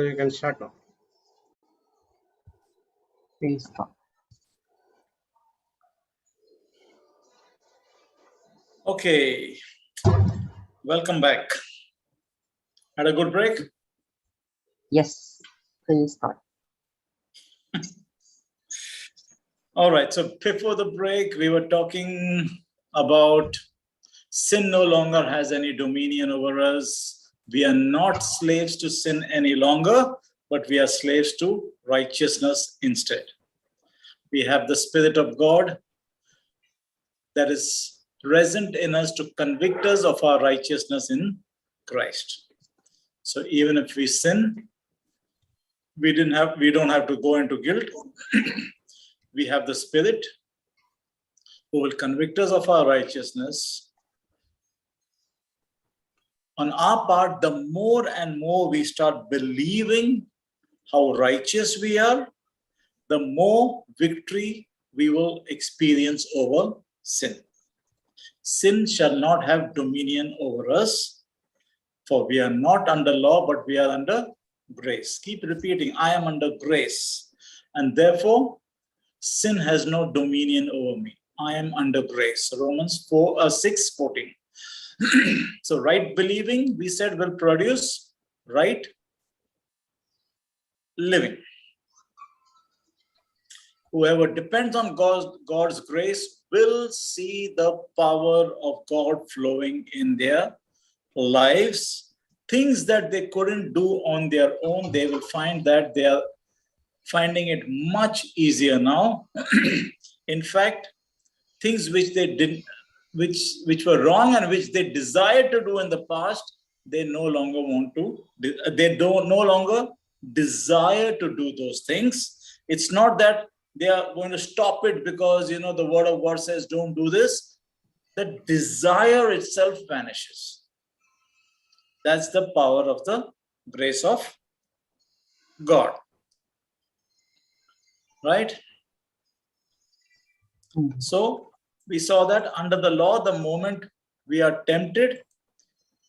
You can start now. Please start. Okay, welcome back. Had a good break? Yes, please start. All right, so before the break, we were talking about sin no longer has any dominion over us. We are not slaves to sin any longer, but we are slaves to righteousness instead. We have the Spirit of God that is present in us to convict us of our righteousness in Christ. So even if we sin, we don't have to go into guilt. We have the Spirit who will convict us of our righteousness. On our part, the more and more we start believing how righteous we are, the more victory we will experience over sin. Sin shall not have dominion over us, for we are not under law, but we are under grace. Keep repeating, I am under grace, and therefore sin has no dominion over me. I am under grace. Romans 6:14. So right believing, we said, will produce right living. Whoever depends on God's grace will see the power of God flowing in their lives. Things that they couldn't do on their own, they will find that they are finding it much easier now. In fact, things which they didn't, which were wrong and which they desired to do in the past, they no longer want to. They don't no longer desire to do those things. It's not that they are going to stop it because the word of God says don't do this. The desire itself vanishes. That's the power of the grace of God. Right? So we saw that under the law, the moment we are tempted,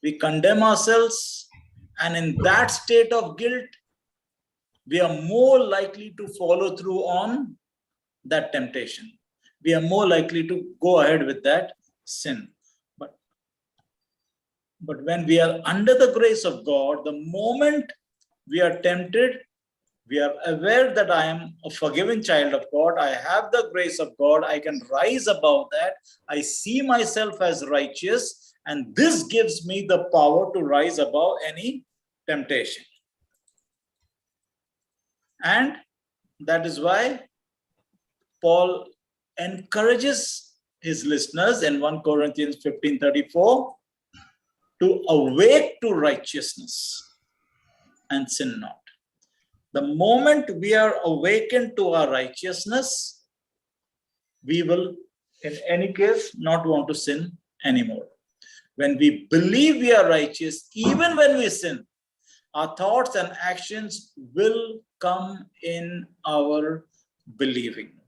we condemn ourselves, and in that state of guilt, we are more likely to follow through on that temptation. We are more likely to go ahead with that sin. But when we are under the grace of God, the moment we are tempted, we are aware that I am a forgiven child of God. I have the grace of God. I can rise above that. I see myself as righteous, and this gives me the power to rise above any temptation. And that is why Paul encourages his listeners in 1 Corinthians 15:34 to awake to righteousness and sin not. The moment we are awakened to our righteousness, we will, in any case, not want to sin anymore. When we believe we are righteous, even when we sin, our thoughts and actions will come in our believing.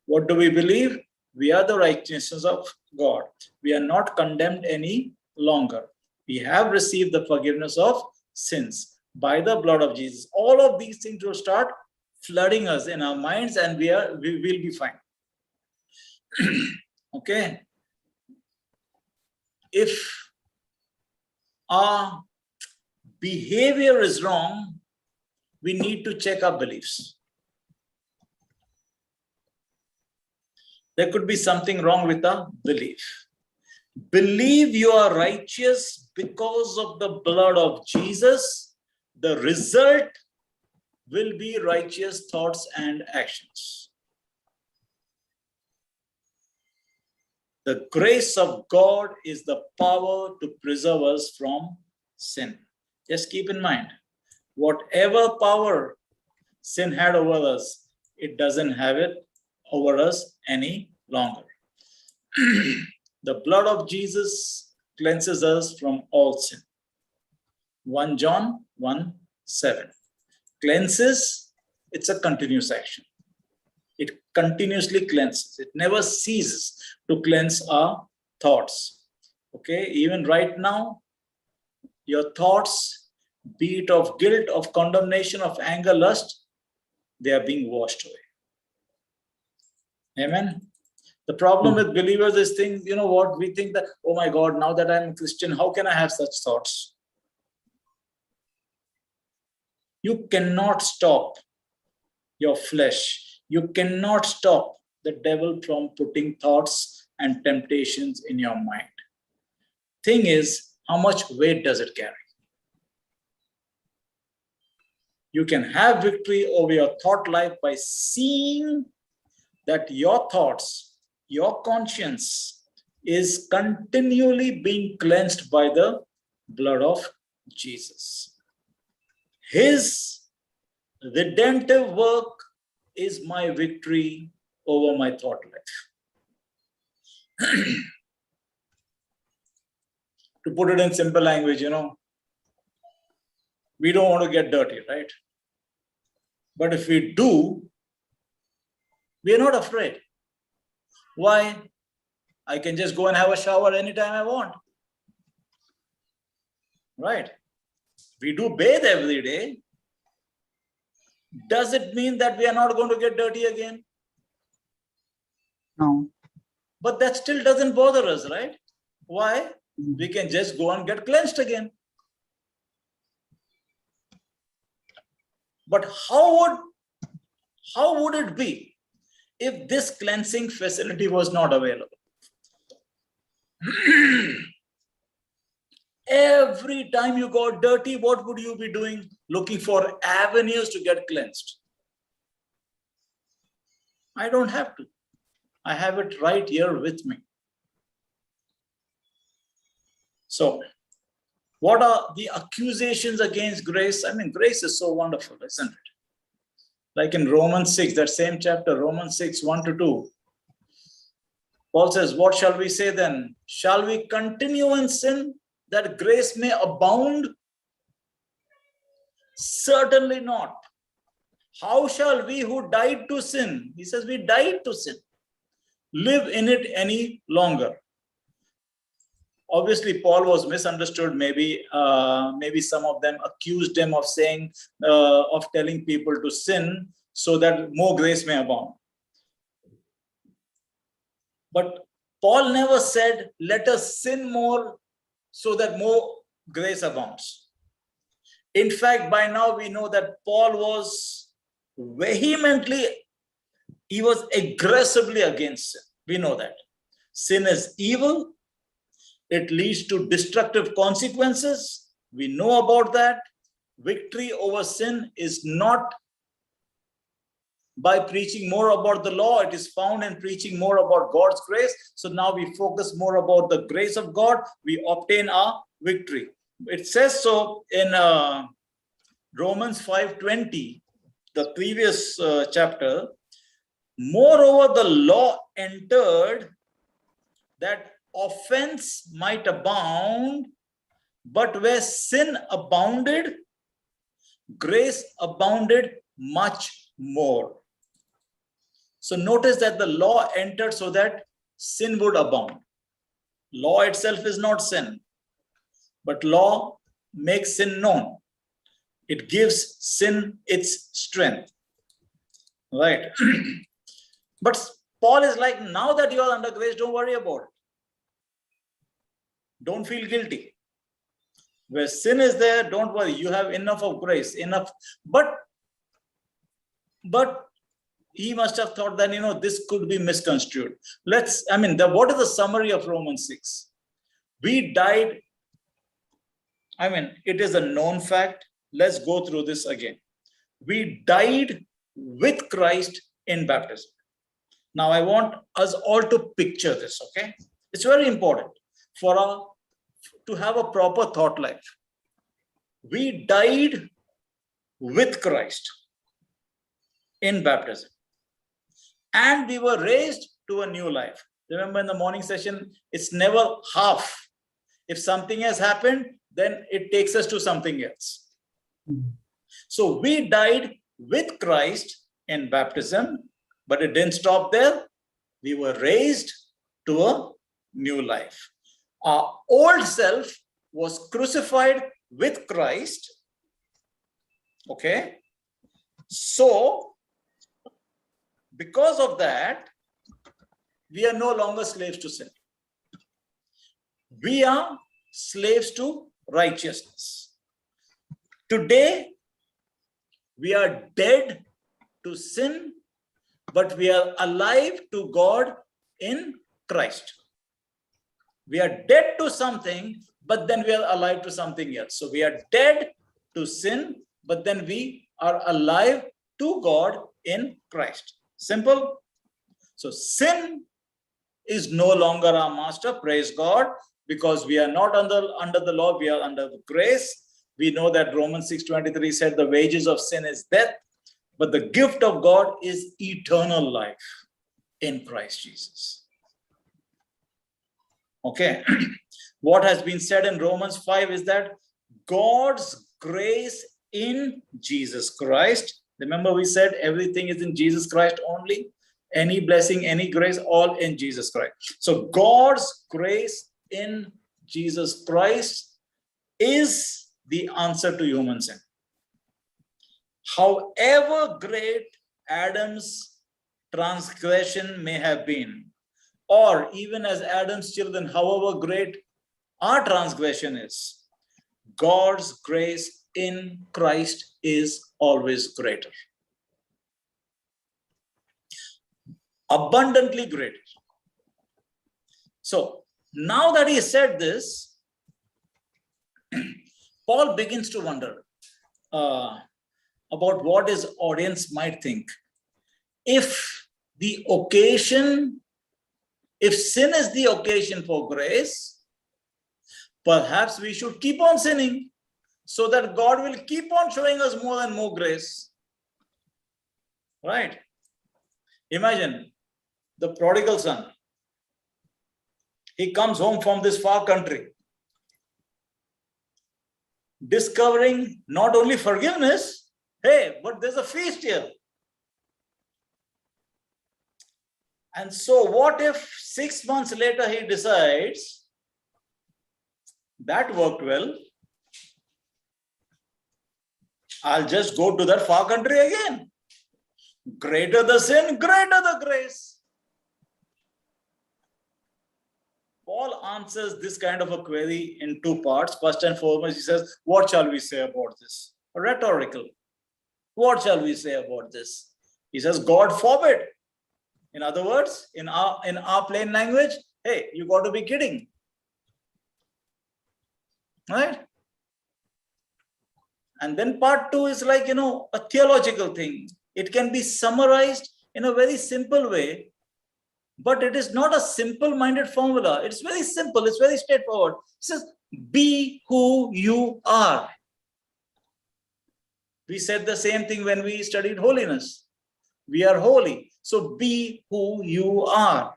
What do we believe? We are the righteousness of God. We are not condemned any longer. We have received the forgiveness of sins by the blood of Jesus. All of these things will start flooding us in our minds, and we will be fine. Okay. If our behavior is wrong, we need to check our beliefs. There could be something wrong with our belief. Believe you are righteous because of the blood of Jesus. The result will be righteous thoughts and actions. The grace of God is the power to preserve us from sin. Just keep in mind, whatever power sin had over us, it doesn't have it over us any longer. The blood of Jesus cleanses us from all sin. 1 John 1:7. Cleanses, it's a continuous action. It continuously cleanses. It never ceases to cleanse our thoughts. Okay, even right now, your thoughts be it of guilt, of condemnation, of anger, lust, they are being washed away. Amen. The problem with believers is things, you know what, we think that, oh my God, now that I'm a Christian, how can I have such thoughts? You cannot stop your flesh. You cannot stop the devil from putting thoughts and temptations in your mind. Thing is, how much weight does it carry? You can have victory over your thought life by seeing that your thoughts, your conscience is continually being cleansed by the blood of Jesus. His redemptive work is my victory over my thought life. To put it in simple language, we don't want to get dirty, right? But if we do, we are not afraid. Why? I can just go and have a shower anytime I want. Right? We do bathe every day. Does it mean that we are not going to get dirty again? No. But that still doesn't bother us, right? Why? We can just go and get cleansed again. But how would it be if this cleansing facility was not available? Every time you got dirty, what would you be doing? Looking for avenues to get cleansed. I don't have to. I have it right here with me. So, what are the accusations against grace? I mean, grace is so wonderful, isn't it? Like in Romans 6, that same chapter, Romans 6, 1-2. Paul says, what shall we say then? Shall we continue in sin that grace may abound? Certainly not. How shall we who died to sin, he says we died to sin, live in it any longer? Obviously, Paul was misunderstood. Maybe some of them accused him of saying, of telling people to sin so that more grace may abound. But Paul never said, let us sin more so that more grace abounds. In fact, by now we know that Paul was he was aggressively against sin. We know that. Sin is evil. It leads to destructive consequences. We know about that. Victory over sin is not by preaching more about the law. It is found in preaching more about God's grace. So now we focus more about the grace of God. We obtain our victory. It says so in Romans 5:20, the previous chapter. Moreover, the law entered that offense might abound, but where sin abounded, grace abounded much more. So notice that the law entered so that sin would abound. Law itself is not sin, but law makes sin known. It gives sin its strength. Right? But Paul is like, now that you are under grace, don't worry about it. Don't feel guilty. Where sin is there, don't worry. You have enough of grace, enough. But he must have thought that, this could be misconstrued. What is the summary of Romans 6? We died. It is a known fact. Let's go through this again. We died with Christ in baptism. Now, I want us all to picture this, okay? It's very important to have a proper thought life. We died with Christ in baptism. And we were raised to a new life. Remember in the morning session, it's never half. If something has happened, then it takes us to something else. So we died with Christ in baptism, but it didn't stop there. We were raised to a new life. Our old self was crucified with Christ Okay. So, because of that, we are no longer slaves to sin. We are slaves to righteousness. Today, we are dead to sin, but we are alive to God in Christ. We are dead to something, but then we are alive to something else. So we are dead to sin, but then we are alive to God in Christ. Simple. So sin is no longer our master, praise God, because we are not under the law, we are under the grace. We know that Romans 6:23 said the wages of sin is death, but the gift of God is eternal life in Christ Jesus. Okay. What has been said in Romans 5 is that God's grace in Jesus Christ. Remember, we said everything is in Jesus Christ only. Any blessing, any grace, all in Jesus Christ. So God's grace in Jesus Christ is the answer to human sin. However great Adam's transgression may have been, or even as Adam's children, however great our transgression is, God's grace in Christ is always greater. Abundantly greater. So now that he said this, Paul begins to wonder about what his audience might think. If the occasion, if sin is the occasion for grace, perhaps we should keep on sinning so that God will keep on showing us more and more grace. Right? Imagine the prodigal son. He comes home from this far country, discovering not only forgiveness, hey, but there's a feast here. And so what if 6 months later he decides, that worked well, I'll just go to that far country again. Greater the sin, greater the grace. Paul answers this kind of a query in two parts. First and foremost, he says, what shall we say about this? Rhetorical. What shall we say about this? He says, God forbid. In other words, in our plain language, hey, you got to be kidding. Right? And then part two is like, a theological thing. It can be summarized in a very simple way, but it is not a simple-minded formula. It's very simple. It's very straightforward. It says, be who you are. We said the same thing when we studied holiness. We are holy. So be who you are.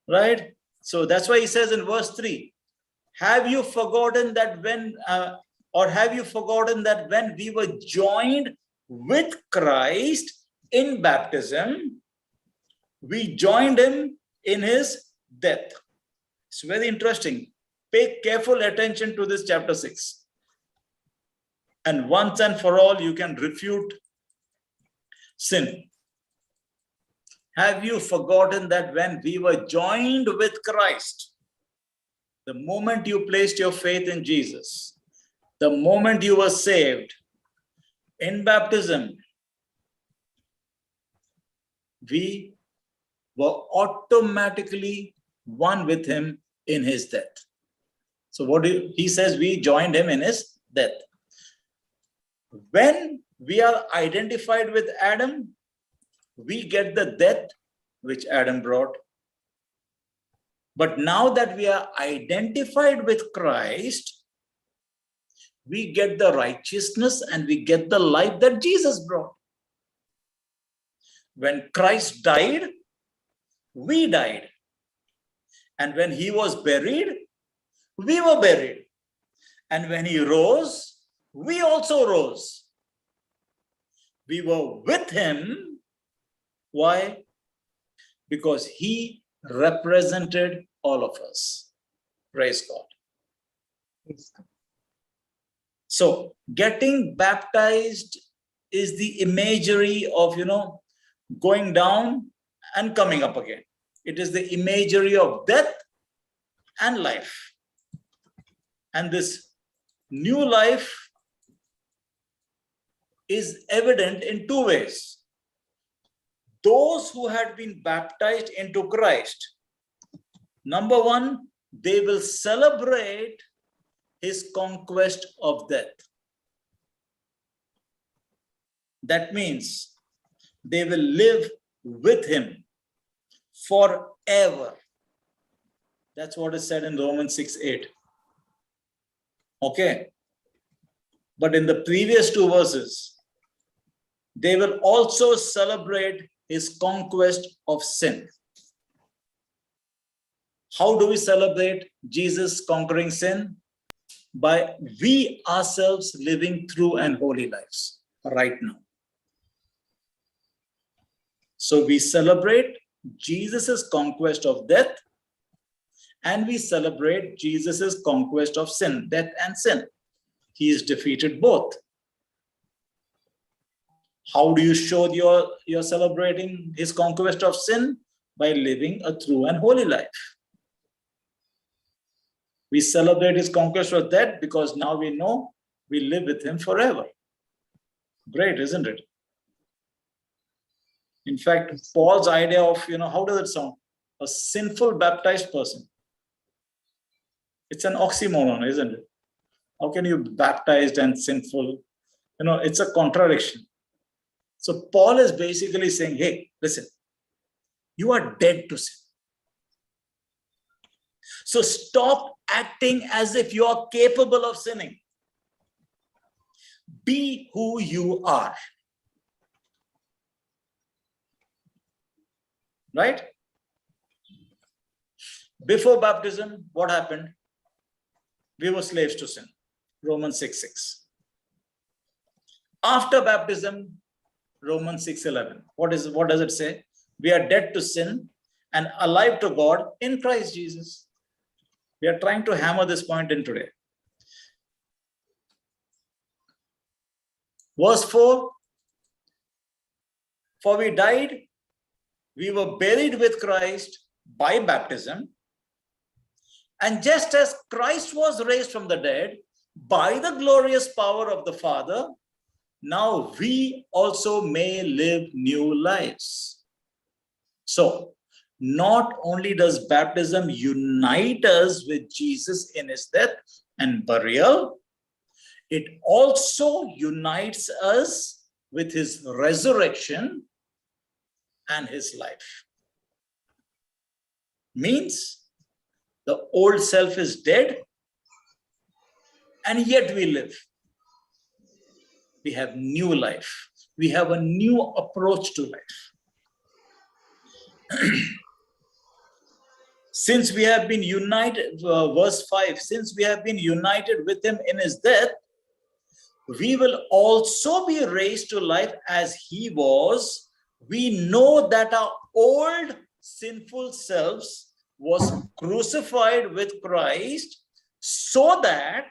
Right? So that's why he says in verse 3, have you forgotten that when we were joined with Christ in baptism, we joined him in his death? It's very interesting. Pay careful attention to this chapter 6. And once and for all, you can refute sin. Have you forgotten that when we were joined with Christ, the moment you placed your faith in Jesus, the moment you were saved in baptism, we were automatically one with him in his death. So he says, we joined him in his death. When we are identified with Adam, we get the death which Adam brought. But now that we are identified with Christ, we get the righteousness and we get the life that Jesus brought. When Christ died, we died. And when he was buried, we were buried. And when he rose, we also rose. We were with him. Why? Because he represented all of us. Praise God. Praise God. So getting baptized is the imagery of, going down and coming up again. It is the imagery of death and life. And this new life is evident in two ways. Those who had been baptized into Christ, number one, they will celebrate his conquest of death. That means they will live with him forever. That's what is said in Romans 6:8. Okay. But in the previous two verses, they will also celebrate his conquest of sin. How do we celebrate Jesus conquering sin? By we ourselves living true and holy lives right now. So we celebrate Jesus's conquest of death, and we celebrate Jesus's conquest of sin, death and sin. He has defeated both. How do you show you're celebrating his conquest of sin? By living a true and holy life. We celebrate his conquest of death because now we know we live with him forever. Great, isn't it? In fact, Paul's idea of, how does it sound? A sinful baptized person. It's an oxymoron, isn't it? How can you be baptized and sinful? It's a contradiction. So Paul is basically saying, hey, listen, you are dead to sin. So stop acting as if you are capable of sinning. Be who you are. Right? Before baptism, what happened? We were slaves to sin. Romans 6:6. After baptism, Romans 6:11. What does it say? We are dead to sin and alive to God in Christ Jesus. We are trying to hammer this point in today. Verse 4. For we died, we were buried with Christ by baptism. And just as Christ was raised from the dead by the glorious power of the Father, now we also may live new lives. So, not only does baptism unite us with Jesus in his death and burial, it also unites us with his resurrection and his life. Means the old self is dead and yet we live. We have new life. We have a new approach to life. Since we have been united, verse 5, since we have been united with him in his death, we will also be raised to life as he was. We know that our old sinful selves was crucified with Christ so that,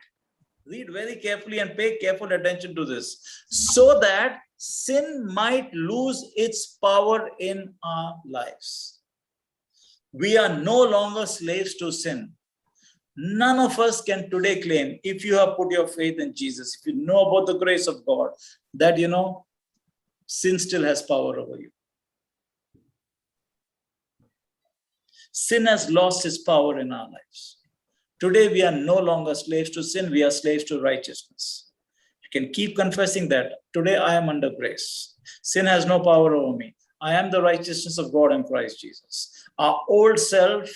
read very carefully and pay careful attention to this, so that sin might lose its power in our lives. We are no longer slaves to sin. None of us can today claim, if you have put your faith in Jesus, if you know about the grace of God, that sin still has power over you. Sin has lost its power in our lives. Today, we are no longer slaves to sin, we are slaves to righteousness. You can keep confessing that. Today, I am under grace. Sin has no power over me. I am the righteousness of God in Christ Jesus. Our old self,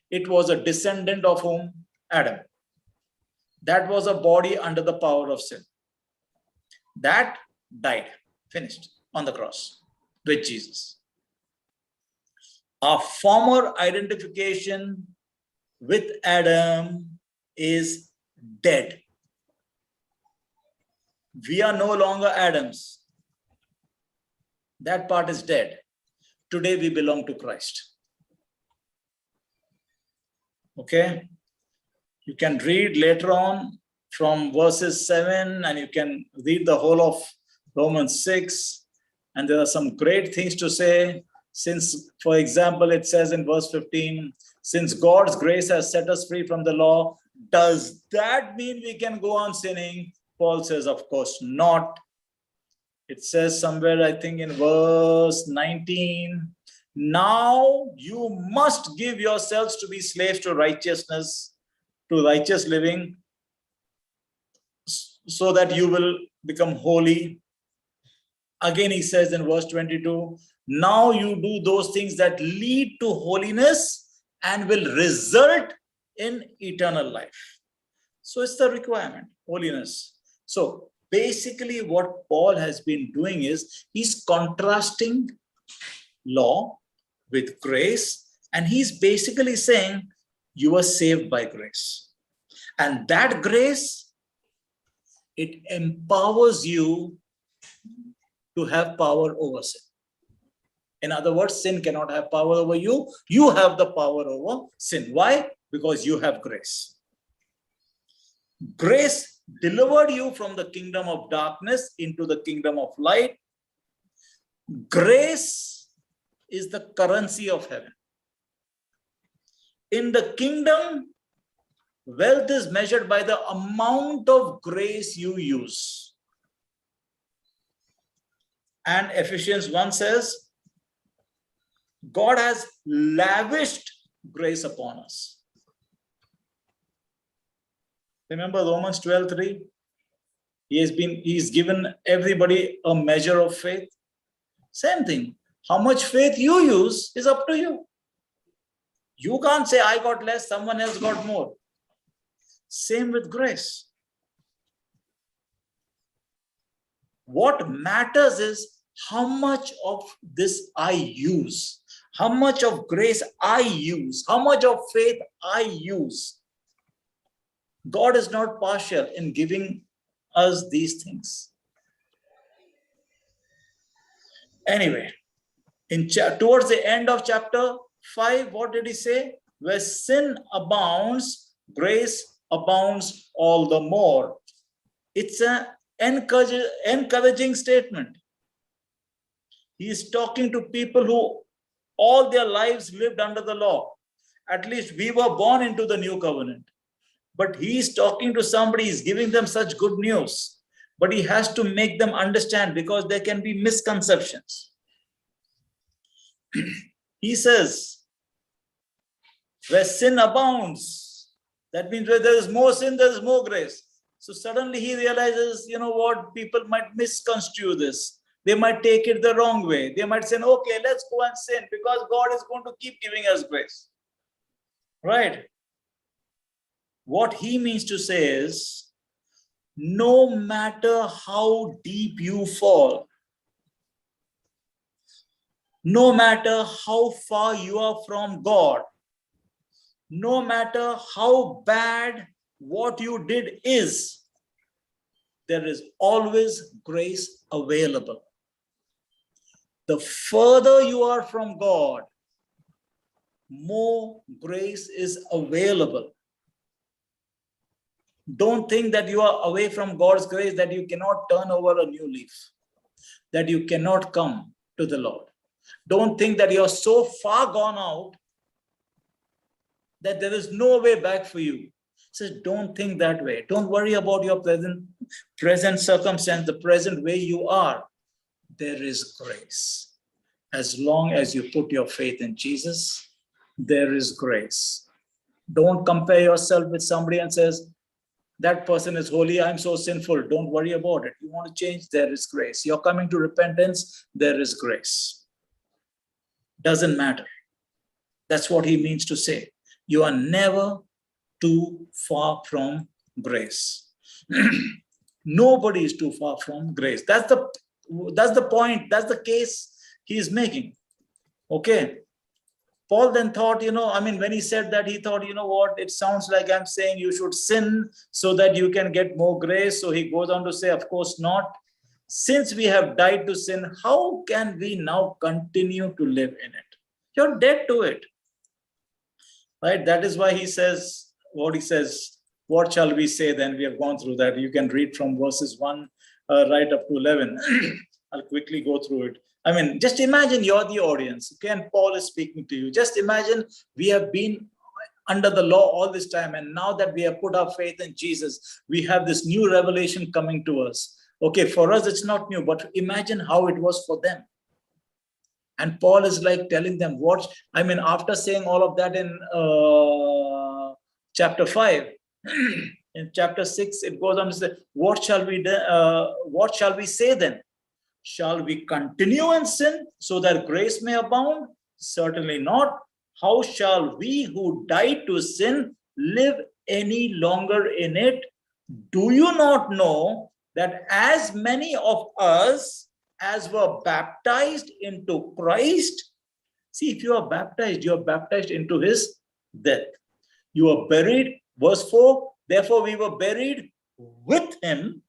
it was a descendant of whom? Adam. That was a body under the power of sin. That died, finished on the cross with Jesus. Our former identification with Adam is dead. We are no longer Adams. That part is dead. Today we belong to Christ. Okay? You can read later on from verses 7, and you can read the whole of Romans 6. And there are some great things to say. Since, for example, it says in verse 15, since God's grace has set us free from the law, does that mean we can go on sinning? Paul says, of course not. It says somewhere, I think in verse 19, now you must give yourselves to be slaves to righteousness, to righteous living, so that you will become holy. Again, he says in verse 22, now you do those things that lead to holiness and will result in eternal life. So it's the requirement, holiness. So basically what Paul has been doing is he's contrasting law with grace, and he's basically saying you are saved by grace. And that grace, it empowers you to have power over sin. In other words, sin cannot have power over you. You have the power over sin. Why? Because you have grace. Grace delivered you from the kingdom of darkness into the kingdom of light. Grace is the currency of heaven. In the kingdom, wealth is measured by the amount of grace you use. And Ephesians 1 says, God has lavished grace upon us. Remember Romans 12:3? He's given everybody a measure of faith. Same thing. How much faith you use is up to you. You can't say, I got less, someone else got more. Same with grace. What matters is how much of this I use, how much of grace I use, how much of faith I use. God is not partial in giving us these things. Anyway, towards the end of chapter 5, what did he say? Where sin abounds, grace abounds all the more. It's an encouraging statement. He is talking to people who all their lives lived under the law. At least we were born into the new covenant. But he is talking to somebody, he's giving them such good news. But he has to make them understand because there can be misconceptions. He says, where sin abounds, that means where there is more sin, there is more grace. So suddenly he realizes, you know what, people might misconstrue this. They might take it the wrong way. They might say, okay, let's go and sin because God is going to keep giving us grace. Right? What he means to say is, no matter how deep you fall, no matter how far you are from God, no matter how bad what you did is, there is always grace available. The further you are from God, more grace is available. Don't think that you are away from God's grace, that you cannot turn over a new leaf, that you cannot come to the Lord. Don't think that you are so far gone out that there is no way back for you. So don't think that way. Don't worry about your present circumstance, the present way you are. There is grace. As long as you put your faith in Jesus, there is grace. Don't compare yourself with somebody and says, that person is holy, I'm so sinful. Don't worry about it. You want to change, there is grace. You're coming to repentance, there is grace. Doesn't matter. That's what he means to say. You are never too far from grace. Nobody is too far from grace. That's the point. That's the case he is making. Okay. Paul then thought, when he said that, he thought, you know what, it sounds like I'm saying you should sin so that you can get more grace. So he goes on to say, of course not. Since we have died to sin, how can we now continue to live in it? You're dead to it. Right? That is why he says what he says. What shall we say then? We have gone through that. You can read from verses 1 right up to 11. I'll quickly go through it. I mean, just imagine you're the audience, okay, and Paul is speaking to you. Just imagine we have been under the law all this time, and now that we have put our faith in Jesus, we have this new revelation coming to us. Okay, for us it's not new, but imagine how it was for them. And Paul is like telling them what, I mean, after saying all of that in chapter 5, in chapter 6, it goes on to say, what shall we say then? Shall we continue in sin so that grace may abound? Certainly not. How shall we who died to sin live any longer in it? Do you not know that as many of us as were baptized into Christ? See, if you are baptized into his death. You are buried, verse 4, therefore we were buried with him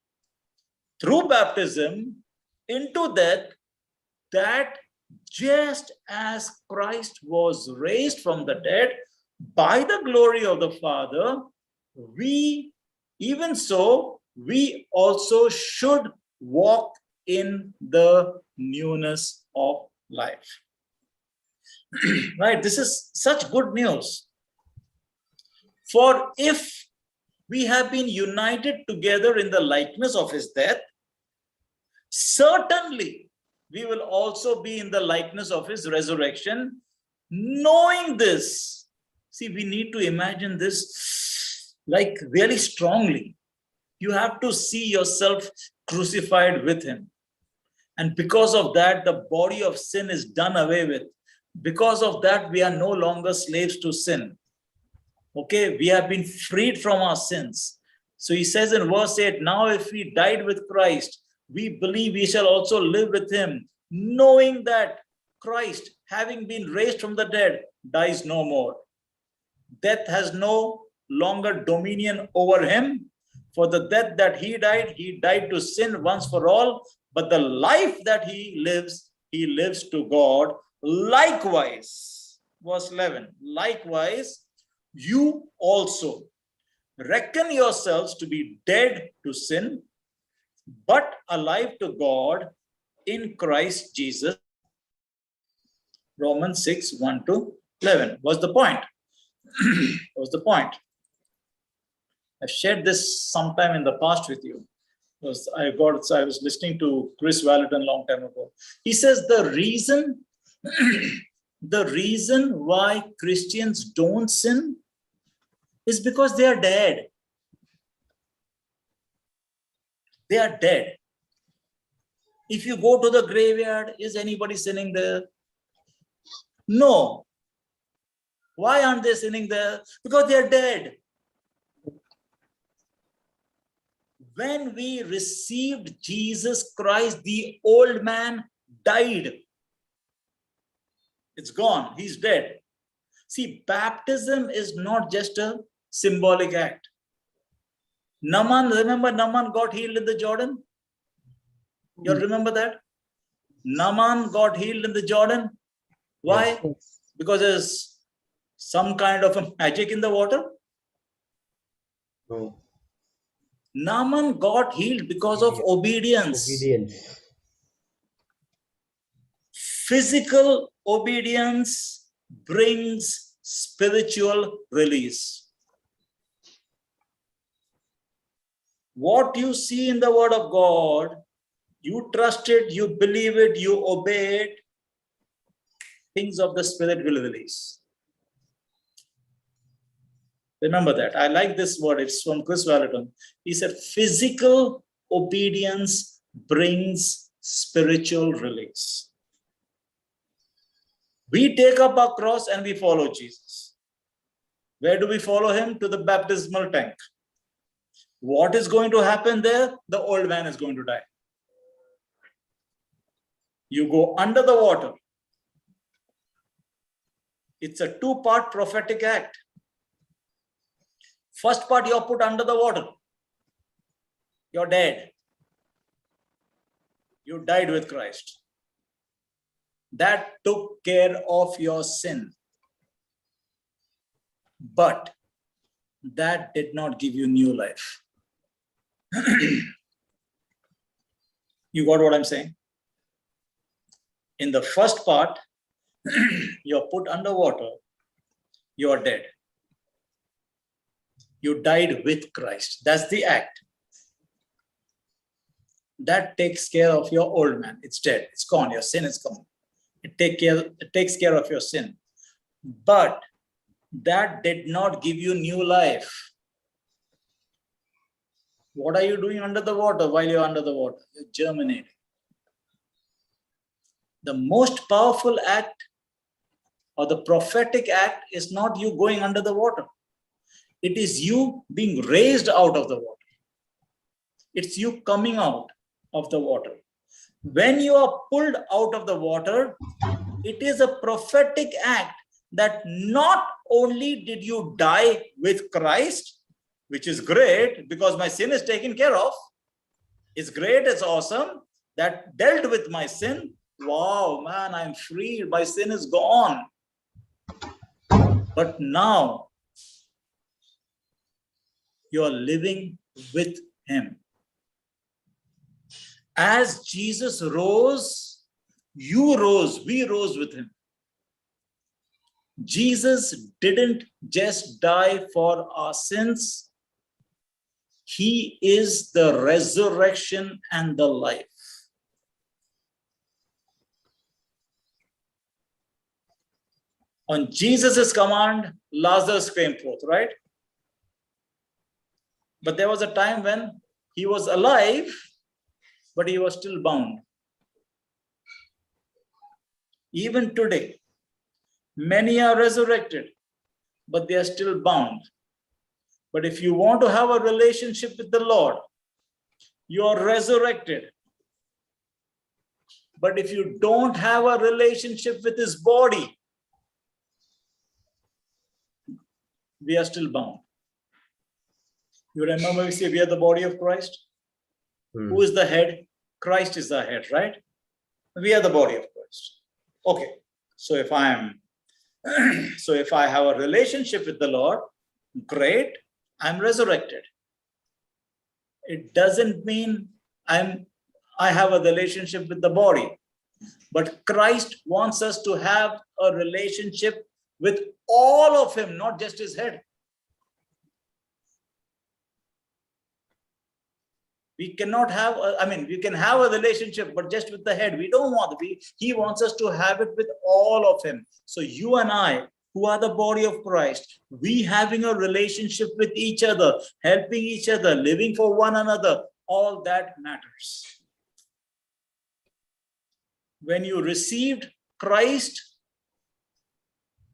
through baptism into death, that just as Christ was raised from the dead by the glory of the Father, we also should walk in the newness of life. Right? This is such good news. For if we have been united together in the likeness of his death, certainly we will also be in the likeness of his resurrection. Knowing this, see, we need to imagine this like really strongly. You have to see yourself crucified with him. And because of that, the body of sin is done away with. Because of that, we are no longer slaves to sin. Okay, we have been freed from our sins. So he says in verse 8, now if we died with Christ, we believe we shall also live with him, knowing that Christ, having been raised from the dead, dies no more. Death has no longer dominion over him. For the death that he died to sin once for all, but the life that he lives to God. Likewise, verse 11, likewise, you also reckon yourselves to be dead to sin, but alive to God in Christ Jesus. Romans 6, 1 to 11 was the point. I've shared this sometime in the past with you. I was listening to Chris Valentin a long time ago. He says the reason why Christians don't sin is because they are dead. They are dead. If you go to the graveyard, is anybody sinning there? No. Why aren't they sinning there? Because they are dead. When we received Jesus Christ, the old man died. It's gone. He's dead. See, baptism is not just a symbolic act. Remember Naaman got healed in the Jordan? You remember that? Naaman got healed in the Jordan. Why? Yes. Because there's some kind of a magic in the water? No. Naaman got healed because of obedience. Physical obedience brings spiritual release. What you see in the word of God, you trust it, you believe it, you obey it, things of the spirit will release. Remember that. I like this word. It's from Chris Valentin. He said, physical obedience brings spiritual release. We take up our cross and we follow Jesus. Where do we follow him? To the baptismal tank. What is going to happen there? The old man is going to die. You go under the water. It's a two-part prophetic act. First part, you're put under the water. You're dead. You died with Christ. That took care of your sin. But that did not give you new life. You got what I'm saying? In the first part, you're put underwater, you're dead. You died with Christ. That's the act. That takes care of your old man. It's dead. It's gone. Your sin is gone. It takes care of your sin. But that did not give you new life. What are you doing under the water while you're under the water? You're germinating. The most powerful act or the prophetic act is not you going under the water. It is you being raised out of the water. It's you coming out of the water. When you are pulled out of the water, it is a prophetic act that not only did you die with Christ, which is great because my sin is taken care of. It's great, it's awesome. That dealt with my sin. Wow, man, I'm free. My sin is gone. But now you are living with him. As Jesus rose, you rose, we rose with him. Jesus didn't just die for our sins. He is the resurrection and the life. On Jesus' command, Lazarus came forth, right? But there was a time when he was alive, but he was still bound. Even today, many are resurrected, but they are still bound. But if you want to have a relationship with the Lord, you are resurrected. But if you don't have a relationship with his body, we are still bound. You remember we say we are the body of Christ? Who is the head? Christ is the head, right? We are the body of Christ. Okay. So if I have a relationship with the Lord, great, I'm resurrected. It doesn't mean I have a relationship with the body. But Christ wants us to have a relationship with all of him, not just his head. We cannot have, we can have a relationship, but just with the head. We don't want to be. He wants us to have it with all of him. So you and I, who are the body of Christ, we having a relationship with each other, helping each other, living for one another, all that matters. When you received Christ,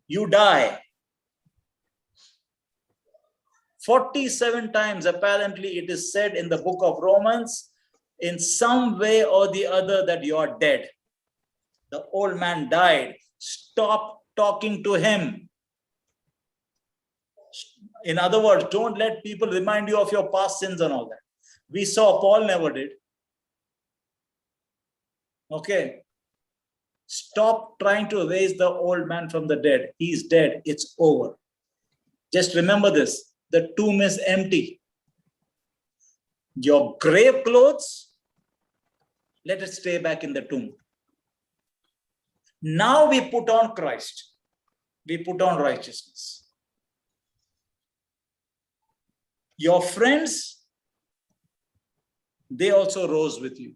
you die. 47 times, apparently, it is said in the book of Romans, in some way or the other, that you are dead. The old man died. Stop talking to him. In other words, don't let people remind you of your past sins and all that. We saw Paul never did. Okay. Stop trying to raise the old man from the dead. He's dead. It's over. Just remember this. The tomb is empty. Your grave clothes, let it stay back in the tomb. Now we put on Christ. We put on righteousness. Your friends, they also rose with you.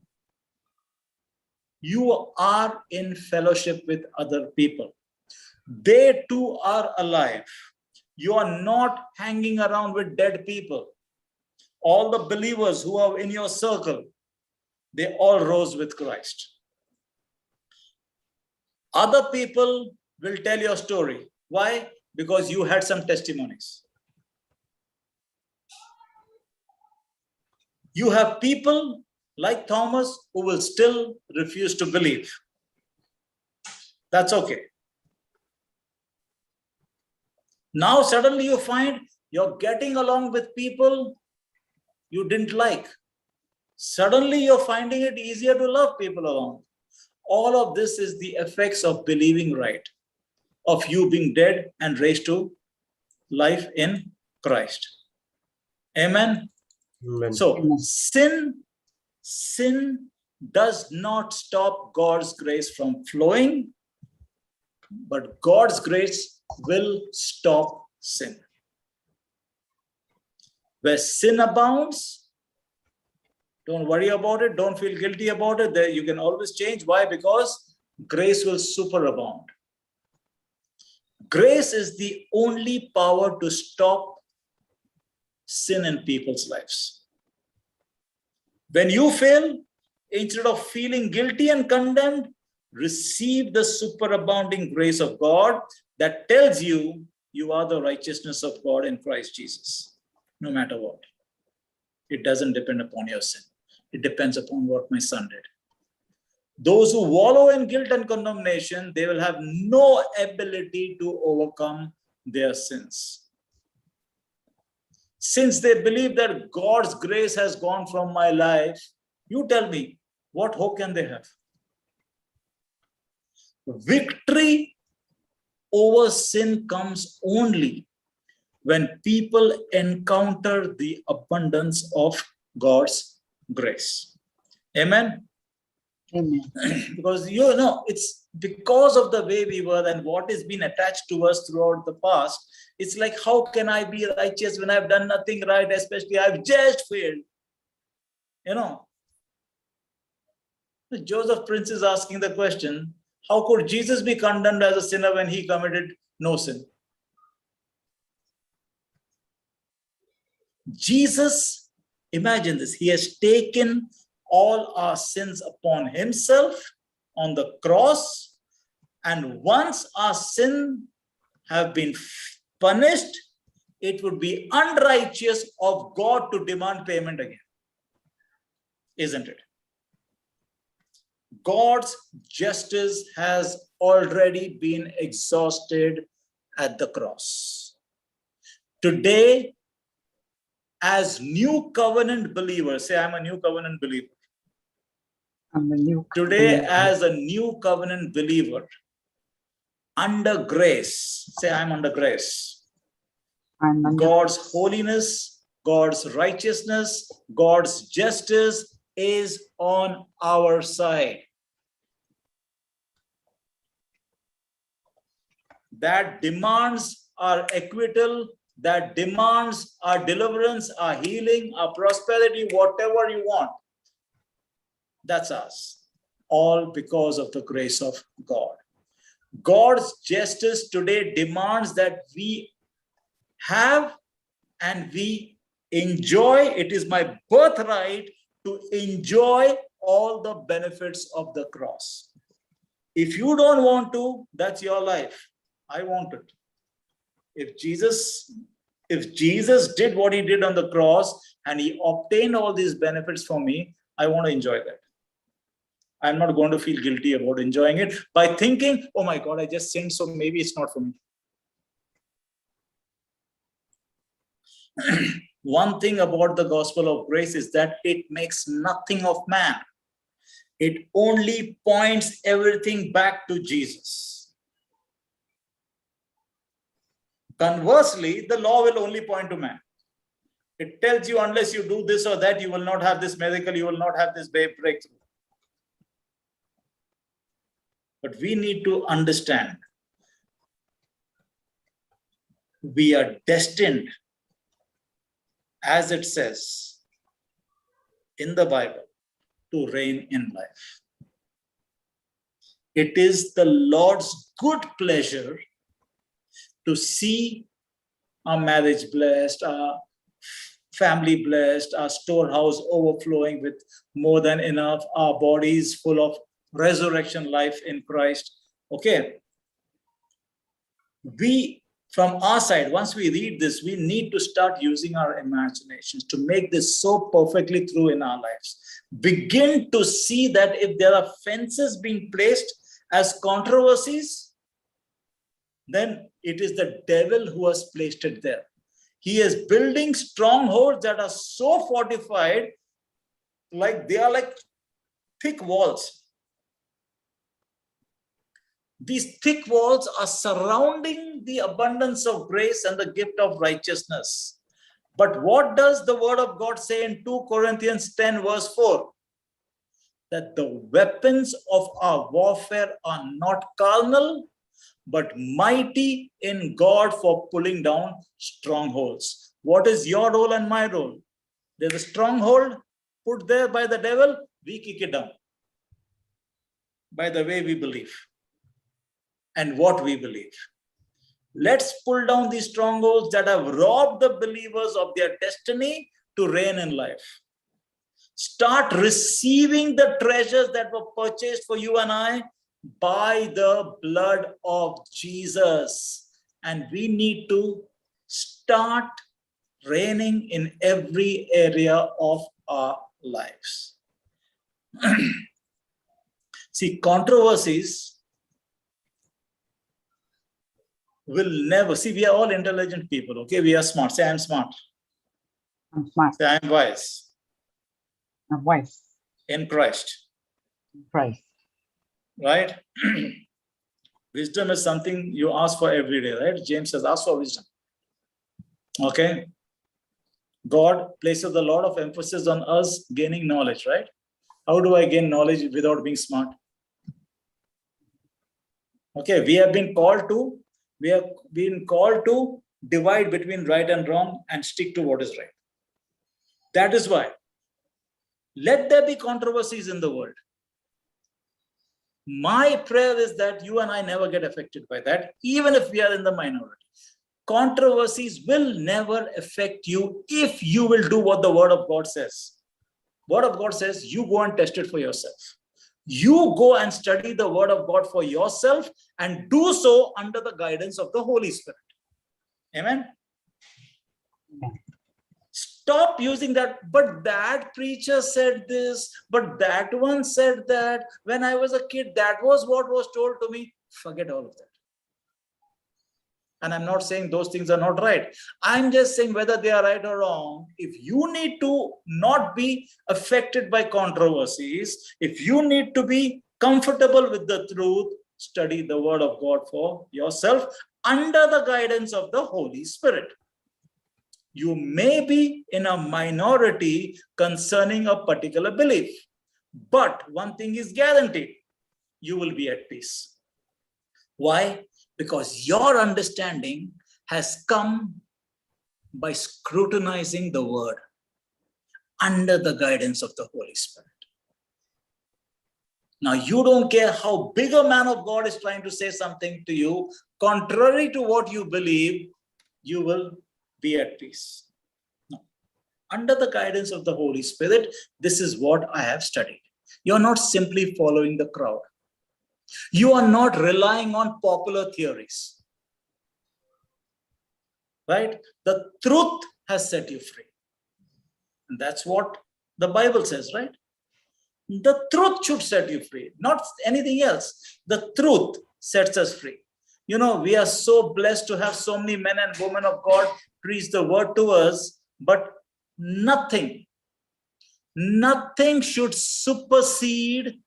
You are in fellowship with other people. They too are alive. You are not hanging around with dead people. All the believers who are in your circle, they all rose with Christ. Other people will tell your story. Why? Because you had some testimonies. You have people like Thomas who will still refuse to believe. That's okay. Now suddenly you find you're getting along with people you didn't like. Suddenly you're finding it easier to love people around. All of this is the effects of believing right, of you being dead and raised to life in Christ. Amen. Amen. So Amen. sin does not stop God's grace from flowing, but God's grace will stop sin. Where sin abounds, don't worry about it. Don't feel guilty about it. There you can always change. Why? Because grace will superabound. Grace is the only power to stop sin in people's lives. When you fail, instead of feeling guilty and condemned, receive the superabounding grace of God that tells you you are the righteousness of God in Christ Jesus, no matter what. It doesn't depend upon your sin. It depends upon what my son did. Those who wallow in guilt and condemnation, they will have no ability to overcome their sins. Since they believe that God's grace has gone from my life, you tell me, what hope can they have? Victory over sin comes only when people encounter the abundance of God's grace. Amen. Amen. Because it's because of the way we were and what has been attached to us throughout the past. It's like, how can I be righteous when I've done nothing right, especially I've just failed? Joseph Prince is asking the question, how could Jesus be condemned as a sinner when he committed no sin? Jesus, imagine this, he has taken all our sins upon himself on the cross, and once our sin have been punished, it would be unrighteous of God to demand payment again, isn't it? God's justice has already been exhausted at the cross. Today, as new covenant believers, say I'm a new covenant believer. I'm a new Today, covenant. as a new covenant believer, under grace, say I'm under grace. I'm under God's grace. holiness, God's righteousness, God's justice is on our side. That demands our acquittal, that demands our deliverance, our healing, our prosperity, whatever you want. That's us. All because of the grace of God. God's justice today demands that we have and we enjoy. It is my birthright to enjoy all the benefits of the cross. If you don't want to, that's your life. I want it. If Jesus did what he did on the cross and he obtained all these benefits for me, I want to enjoy that. I'm not going to feel guilty about enjoying it by thinking, oh my God, I just sinned, so maybe it's not for me. One thing about the gospel of grace is that it makes nothing of man. It only points everything back to Jesus. Conversely, the law will only point to man. It tells you unless you do this or that, you will not have this miracle, you will not have this breakthrough. But we need to understand we are destined, as it says in the Bible, to reign in life. It is the Lord's good pleasure to see our marriage blessed, our family blessed, our storehouse overflowing with more than enough, our bodies full of resurrection life in Christ. Okay. We, from our side, once we read this, we need to start using our imaginations to make this so perfectly true in our lives. Begin to see that if there are fences being placed as controversies, then it is the devil who has placed it there. He is building strongholds that are so fortified, like they are like thick walls. These thick walls are surrounding the abundance of grace and the gift of righteousness. But what does the word of God say in 2 Corinthians 10 verse 4? That the weapons of our warfare are not carnal, but mighty in God for pulling down strongholds. What is your role and my role? There's a stronghold put there by the devil, we kick it down by the way we believe and what we believe. Let's pull down these strongholds that have robbed the believers of their destiny to reign in life. Start receiving the treasures that were purchased for you and I by the blood of Jesus. And we need to start reigning in every area of our lives. See, controversies will never, see, we are all intelligent people, okay? We are smart. Say, I'm smart. I'm smart. Say, I'm wise I'm wise. in Christ, In Christ. right? Wisdom is something you ask for every day, right? James says, ask for wisdom. Okay? God places a lot of emphasis on us gaining knowledge, right? How do I gain knowledge without being smart? Okay, we have been called to divide between right and wrong and stick to what is right. That is why, let there be controversies in the world. My prayer is that you and I never get affected by that, even if we are in the minority. Controversies will never affect you if you will do what the word of God says. Word of God says, you go and test it for yourself. You go and study the word of God for yourself and do so under the guidance of the Holy Spirit. Amen. Amen. Stop using that, but that preacher said this, but that one said that. When I was a kid, that was what was told to me. Forget all of that. And I'm not saying those things are not right. I'm just saying whether they are right or wrong. If you need to not be affected by controversies, if you need to be comfortable with the truth, study the word of God for yourself under the guidance of the Holy Spirit. You may be in a minority concerning a particular belief, but one thing is guaranteed, you will be at peace. Why? Because your understanding has come by scrutinizing the word under the guidance of the Holy Spirit. Now, you don't care how big a man of God is trying to say something to you, contrary to what you believe, you will be at peace. No. Under the guidance of the Holy Spirit, this is what I have studied. You're not simply following the crowd. You are not relying on popular theories, right? The truth has set you free. And that's what the Bible says, right? The truth should set you free, not anything else. The truth sets us free. You know, we are so blessed to have so many men and women of God preach the word to us, but nothing should supersede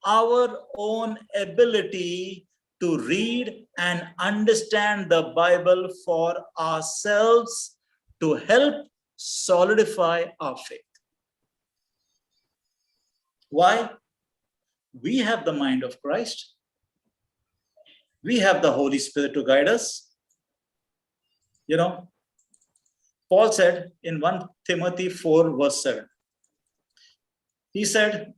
our own ability to read and understand the Bible for ourselves to help solidify our faith. Why? We have the mind of Christ. We have the Holy Spirit to guide us. You know, Paul said in 1 Timothy 4 verse 7, he said,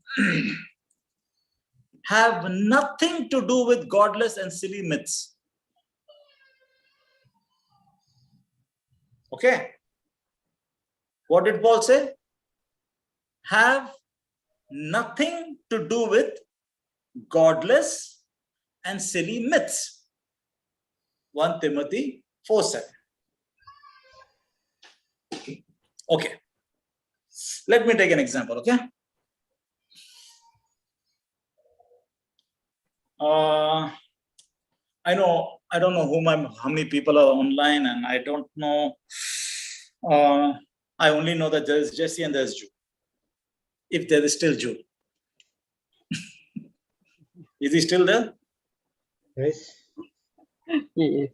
have nothing to do with godless and silly myths. Okay. What did Paul say? Have nothing to do with godless and silly myths. 1 Timothy 4:7. Okay. Let me take an example, okay? I don't know how many people are online, and I don't know. I only know that there is Jesse and there's Jude. If there is still Jude. Is he still there? Nice. He is.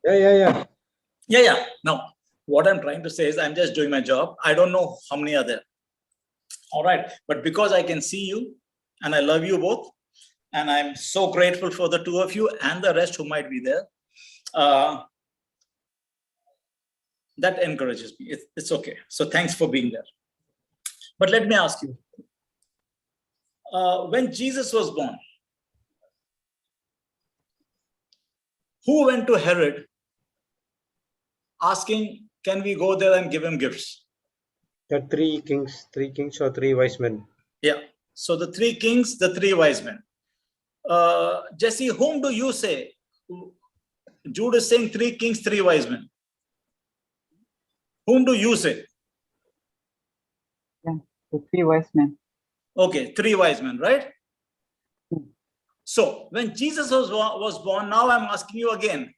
Yeah. Yeah. Now, what I'm trying to say is I'm just doing my job. I don't know how many are there. All right. But because I can see you and I love you both, and I'm so grateful for the two of you and the rest who might be there, that encourages me. It's okay. So thanks for being there. But let me ask you, when Jesus was born, who went to Herod asking, can we go there and give him gifts? The three kings or three wise men. Yeah. So the three kings, the three wise men. Jesse, whom do you say? Jude is saying three kings, three wise men. Whom do you say? Yeah, the three wise men. Okay, three wise men, right? Hmm. So when Jesus was born, now I'm asking you again,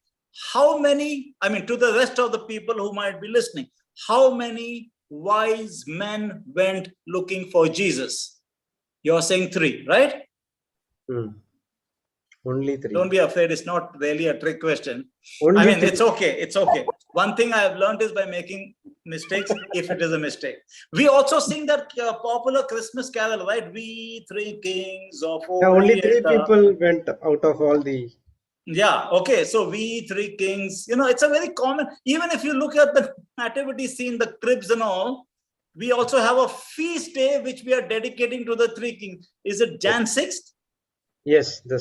how many, I mean, to the rest of the people who might be listening, how many wise men went looking for Jesus? You're saying three, right? Only three. Don't be afraid. It's not really a trick question. Only I mean, three. it's okay. It's okay. One thing I have learned is by making mistakes, if it is a mistake. We also sing that popular Christmas carol, right? We three kings of Only three Orient. people went out of all the. Yeah, okay. So we three kings, it's a very common, even if you look at the nativity scene, the cribs and all, we also have a feast day which we are dedicating to the three kings. Is it Jan 6th? Yes, the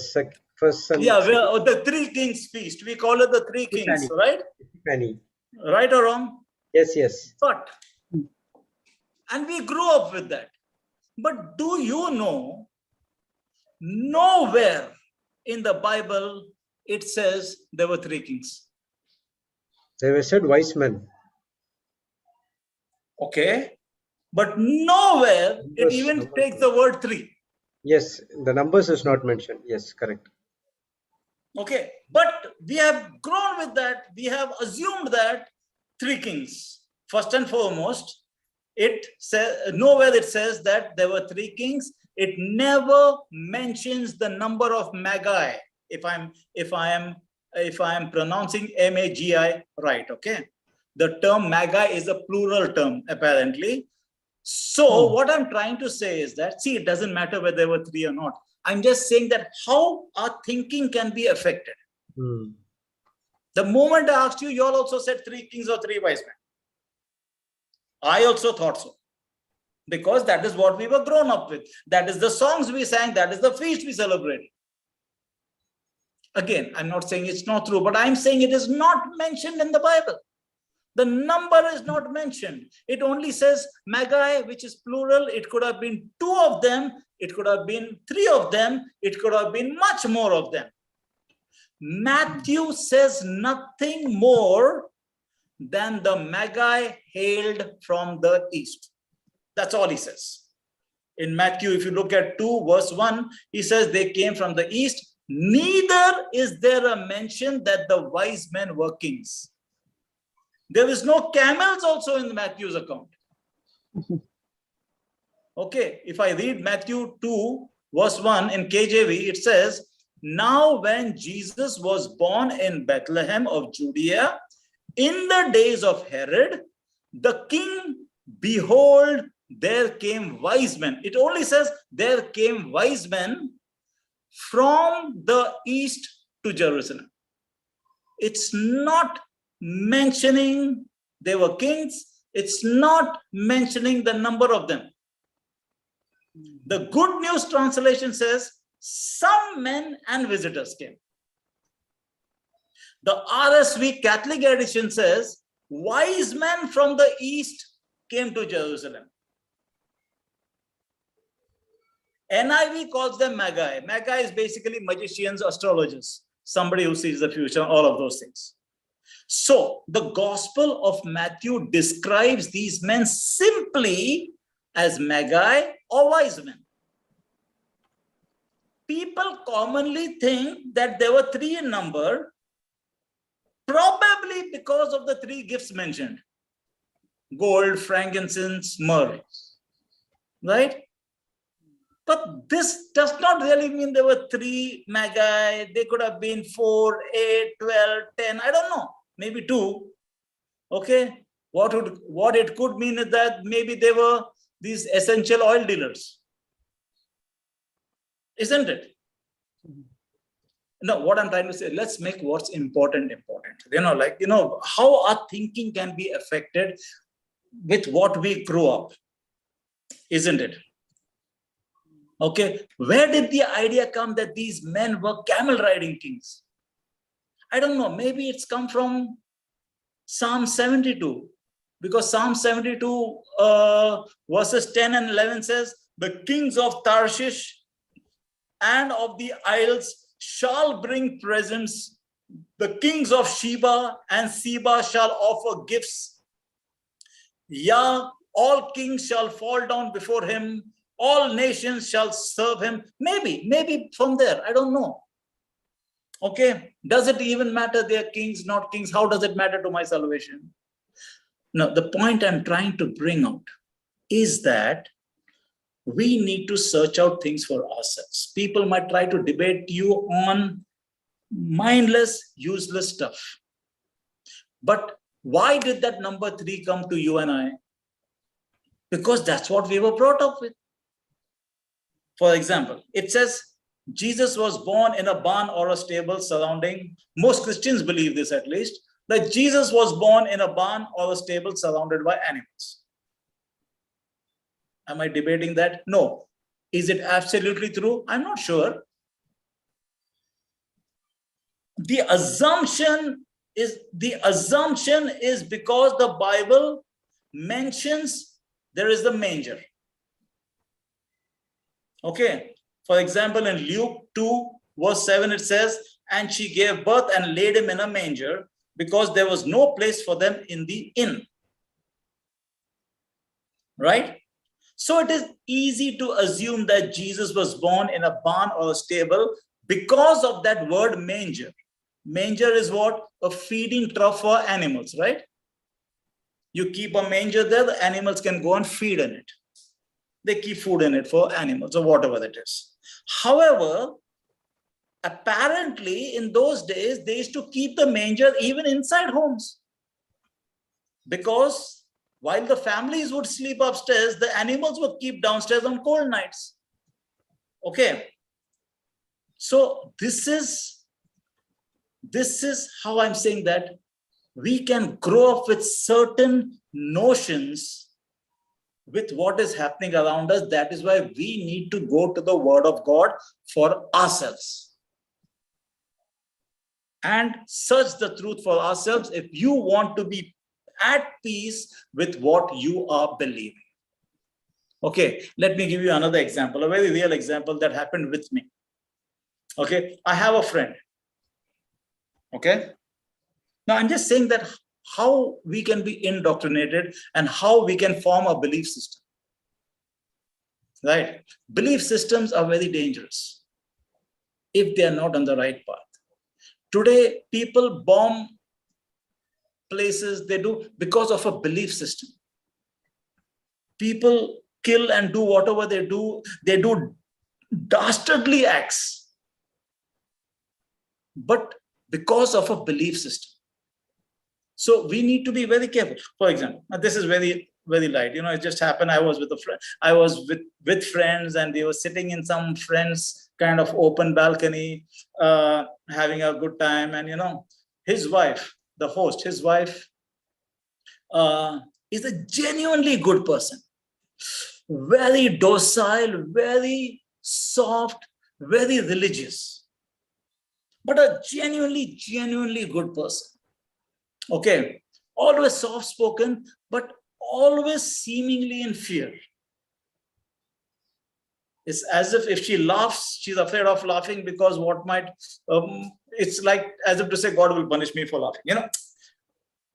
first and Yeah, second. the three kings feast. We call it the three kings, Epiphany. right? Epiphany. Right or wrong? Yes. But, and we grew up with that. But do you know, nowhere in the Bible it says there were three kings. They were said wise men. Okay. But nowhere it even takes the word three. Yes, the numbers is not mentioned. Yes, correct. Okay. But we have grown with that. We have assumed that three kings. First and foremost, it says nowhere it says that there were three kings. It never mentions the number of magi. If I am pronouncing MAGI right, okay. The term magi is a plural term, apparently. So what I'm trying to say is that, see, it doesn't matter whether there were three or not. I'm just saying that how our thinking can be affected. The moment I asked you, you all also said three kings or three wise men. I also thought so. Because that is what we were grown up with. That is the songs we sang. That is the feast we celebrated. Again, I'm not saying it's not true, but I'm saying it is not mentioned in the Bible. The number is not mentioned. It only says magi, which is plural. It could have been two of them. It could have been three of them. It could have been much more of them. Matthew says nothing more than the magi hailed from the east. That's all he says. In Matthew, if you look at 2 verse 1, he says they came from the east. Neither is there a mention that the wise men were kings. There is no camels also in Matthew's account. Okay, if I read Matthew 2 verse 1 in KJV, it says, now when Jesus was born in Bethlehem of Judea, in the days of Herod, the king, behold, there came wise men. It only says there came wise men from the east to Jerusalem. It's not mentioning they were kings. It's not mentioning the number of them. The Good News Translation says some men and visitors came. The RSV Catholic edition says wise men from the east came to Jerusalem. NIV calls them magi. Magi is basically magicians, astrologers, somebody who sees the future, all of those things. So the Gospel of Matthew describes these men simply as magi or wise men. People commonly think that there were three in number, probably because of the three gifts mentioned: gold, frankincense, myrrh. Right? But this does not really mean there were 3 magi. They could have been 4, 8, 12, 10. I don't know. Maybe 2. Okay. What it could mean is that maybe they were these essential oil dealers. Isn't it? No, what I'm trying to say, let's make what's important important. How our thinking can be affected with what we grew up. Isn't it? Okay, where did the idea come that these men were camel riding kings? I don't know. Maybe it's come from Psalm 72, because Psalm 72 verses 10 and 11 says, the kings of Tarshish and of the isles shall bring presents. The kings of Sheba and Seba shall offer gifts. Yeah, all kings shall fall down before him. All nations shall serve him. Maybe from there. I don't know. Okay. Does it even matter they are kings, not kings? How does it matter to my salvation? Now, the point I'm trying to bring out is that we need to search out things for ourselves. People might try to debate you on mindless, useless stuff. But why did that number 3 come to you and I? Because that's what we were brought up with. For example, it says Jesus was born in a barn or a stable surrounding, most Christians believe this at least, that Jesus was born in a barn or a stable surrounded by animals. Am I debating that? No. Is it absolutely true? I'm not sure. The assumption is because the Bible mentions there is the manger. Okay. For example, in Luke 2 verse 7, it says, and she gave birth and laid him in a manger because there was no place for them in the inn. Right? So it is easy to assume that Jesus was born in a barn or a stable because of that word manger. Manger is what? A feeding trough for animals, right? You keep a manger there, the animals can go and feed in it. They keep food in it for animals or whatever that is. However, apparently in those days, they used to keep the manger even inside homes. Because while the families would sleep upstairs, the animals would keep downstairs on cold nights. Okay. So this is how I'm saying that we can grow up with certain notions with what is happening around us. That is why we need to go to the Word of God for ourselves and search the truth for ourselves if you want to be at peace with what you are believing. Okay, let me give you another example, a very real example that happened with me. Okay, I have a friend. Okay, now I'm just saying that how we can be indoctrinated and how we can form a belief system. Right? Belief systems are very dangerous if they are not on the right path. Today, people bomb places, they do because of a belief system. People kill and do whatever they do dastardly acts, but because of a belief system. So we need to be very careful. For example, this is very, very light. It just happened. I was with a friend. I was with friends, and they were sitting in some friends' kind of open balcony, having a good time. And his wife, the host, his wife is a genuinely good person, very docile, very soft, very religious, but a genuinely good person. Okay, always soft-spoken, but always seemingly in fear. It's as if she laughs, she's afraid of laughing because what might, it's like as if to say, God will punish me for laughing.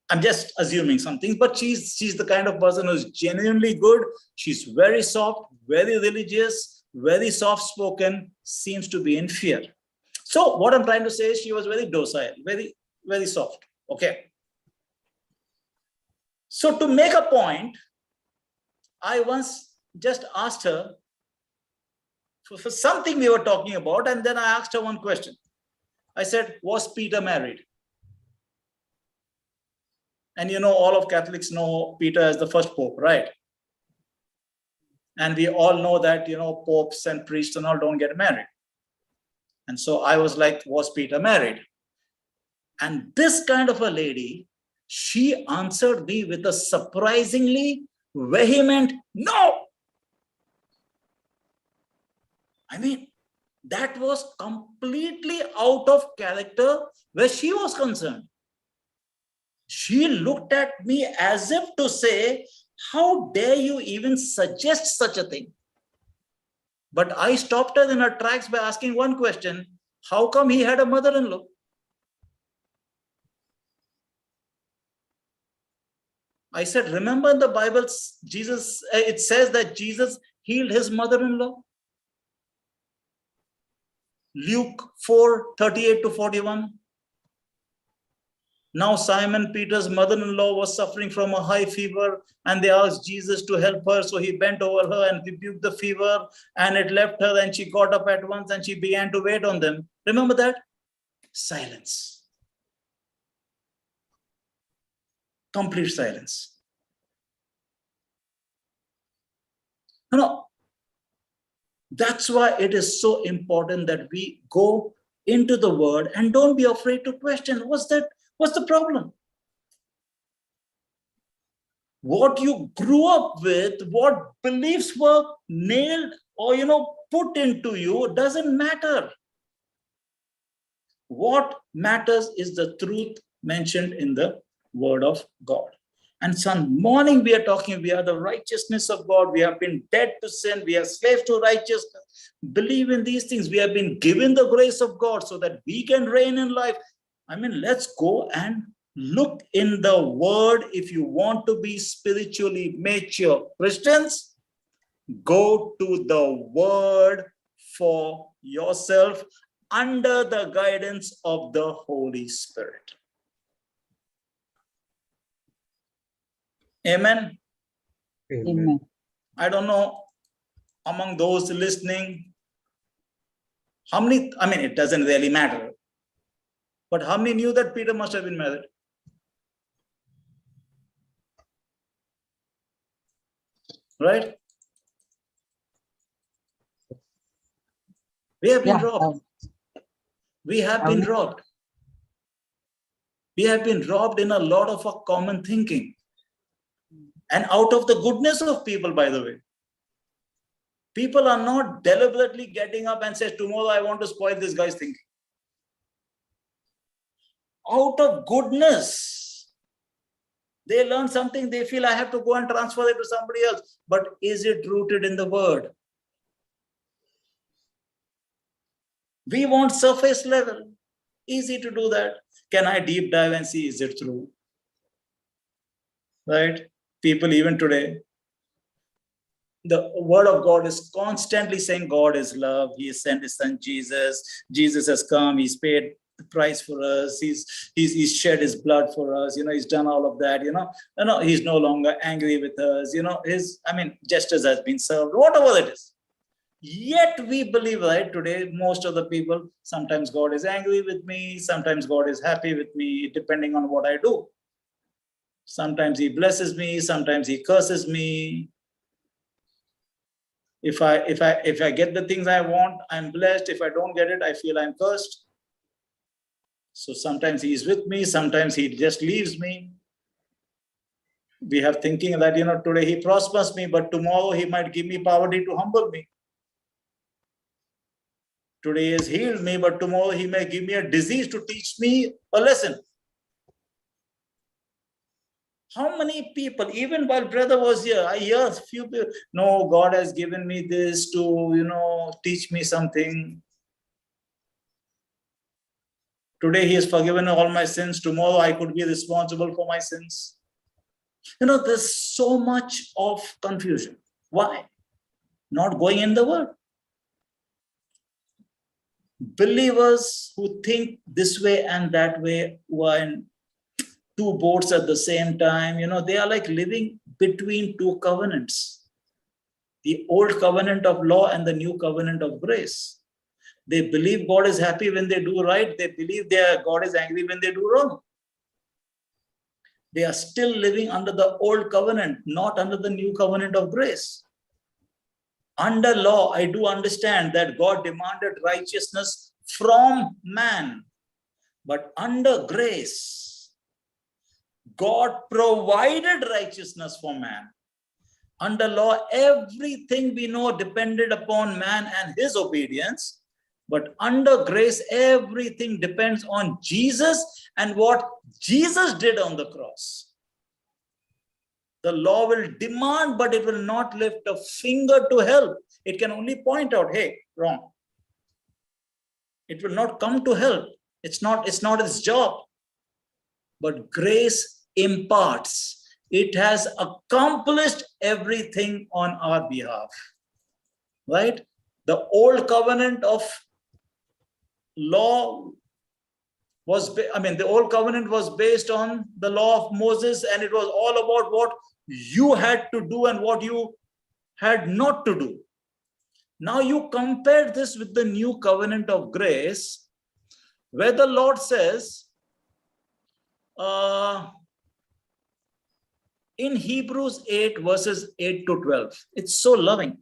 I'm just assuming something, but she's the kind of person who's genuinely good. She's very soft, very religious, very soft-spoken, seems to be in fear. So what I'm trying to say is she was very docile, very, very soft. Okay. So to make a point, I once just asked her, for something we were talking about, and then I asked her one question. I said, was Peter married? And all of Catholics know Peter as the first pope, right? And we all know that, popes and priests and all don't get married. And so I was like, was Peter married? And this kind of a lady, she answered me with a surprisingly vehement no. I mean, that was completely out of character where she was concerned. She looked at me as if to say, how dare you even suggest such a thing? But I stopped her in her tracks by asking one question: how come he had a mother-in-law? I said, remember in the Bible, it says that Jesus healed his mother-in-law. Luke 4:38-41. Now Simon Peter's mother-in-law was suffering from a high fever, and they asked Jesus to help her. So he bent over her and rebuked the fever, and it left her, and she got up at once and she began to wait on them. Remember that? Silence. Complete silence. That's why it is so important that we go into the word and don't be afraid to question. What's the problem? What you grew up with, what beliefs were nailed or put into you doesn't matter. What matters is the truth mentioned in the word of God. And some morning we are talking, we are the righteousness of God. We have been dead to sin. We are slaves to righteousness. Believe in these things. We have been given the grace of God so that we can reign in life. I mean, let's go and look in the word. If you want to be spiritually mature Christians, go to the word for yourself under the guidance of the Holy Spirit. Amen. Amen. I don't know among those listening, how many, it doesn't really matter, but how many knew that Peter must have been married? Right? We have been robbed. We have been robbed. We have been robbed in a lot of our common thinking. And out of the goodness of people, by the way. People are not deliberately getting up and says, tomorrow I want to spoil this guy's thinking. Out of goodness, they learn something, they feel I have to go and transfer it to somebody else. But is it rooted in the word? We want surface level. Easy to do that. Can I deep dive and see, is it true? Right? People even today, the word of God is constantly saying God is love. He has sent his son Jesus. Jesus has come. He's paid the price for us. He's shed his blood for us. He's done all of that. He's no longer angry with us. Justice has been served. Whatever it is. Yet we believe, right, today, most of the people, sometimes God is angry with me. Sometimes God is happy with me, depending on what I do. Sometimes he blesses me. Sometimes he curses me. If I get the things I want, I'm blessed. If I don't get it, I feel I'm cursed. So sometimes he's with me. Sometimes he just leaves me. We have thinking that, today he prospers me, but tomorrow he might give me poverty to humble me. Today he has healed me, but tomorrow he may give me a disease to teach me a lesson. How many people, even while brother was here, I hear a few people, no, God has given me this to, teach me something. Today he has forgiven all my sins. Tomorrow I could be responsible for my sins. There's so much of confusion. Why? Not going in the word. Believers who think this way and that way, who are in two boats at the same time, they are like living between two covenants. the old covenant of law and the new covenant of grace. They believe God is happy when they do right. They believe God is angry when they do wrong. They are still living under the old covenant, not under the new covenant of grace. Under law, I do understand that God demanded righteousness from man. But under grace, God provided righteousness for man. Under law, everything we know depended upon man and his obedience. But under grace, everything depends on Jesus and what Jesus did on the cross. The law will demand, but it will not lift a finger to help. It can only point out, hey, wrong. It will not come to help. It's not its job. But grace imparts. It has accomplished everything on our behalf. Right? The old covenant of law the old covenant was based on the law of Moses, and it was all about what you had to do and what you had not to do. Now you compare this with the new covenant of grace, where the Lord says, in Hebrews 8 verses 8 to 12, it's so loving.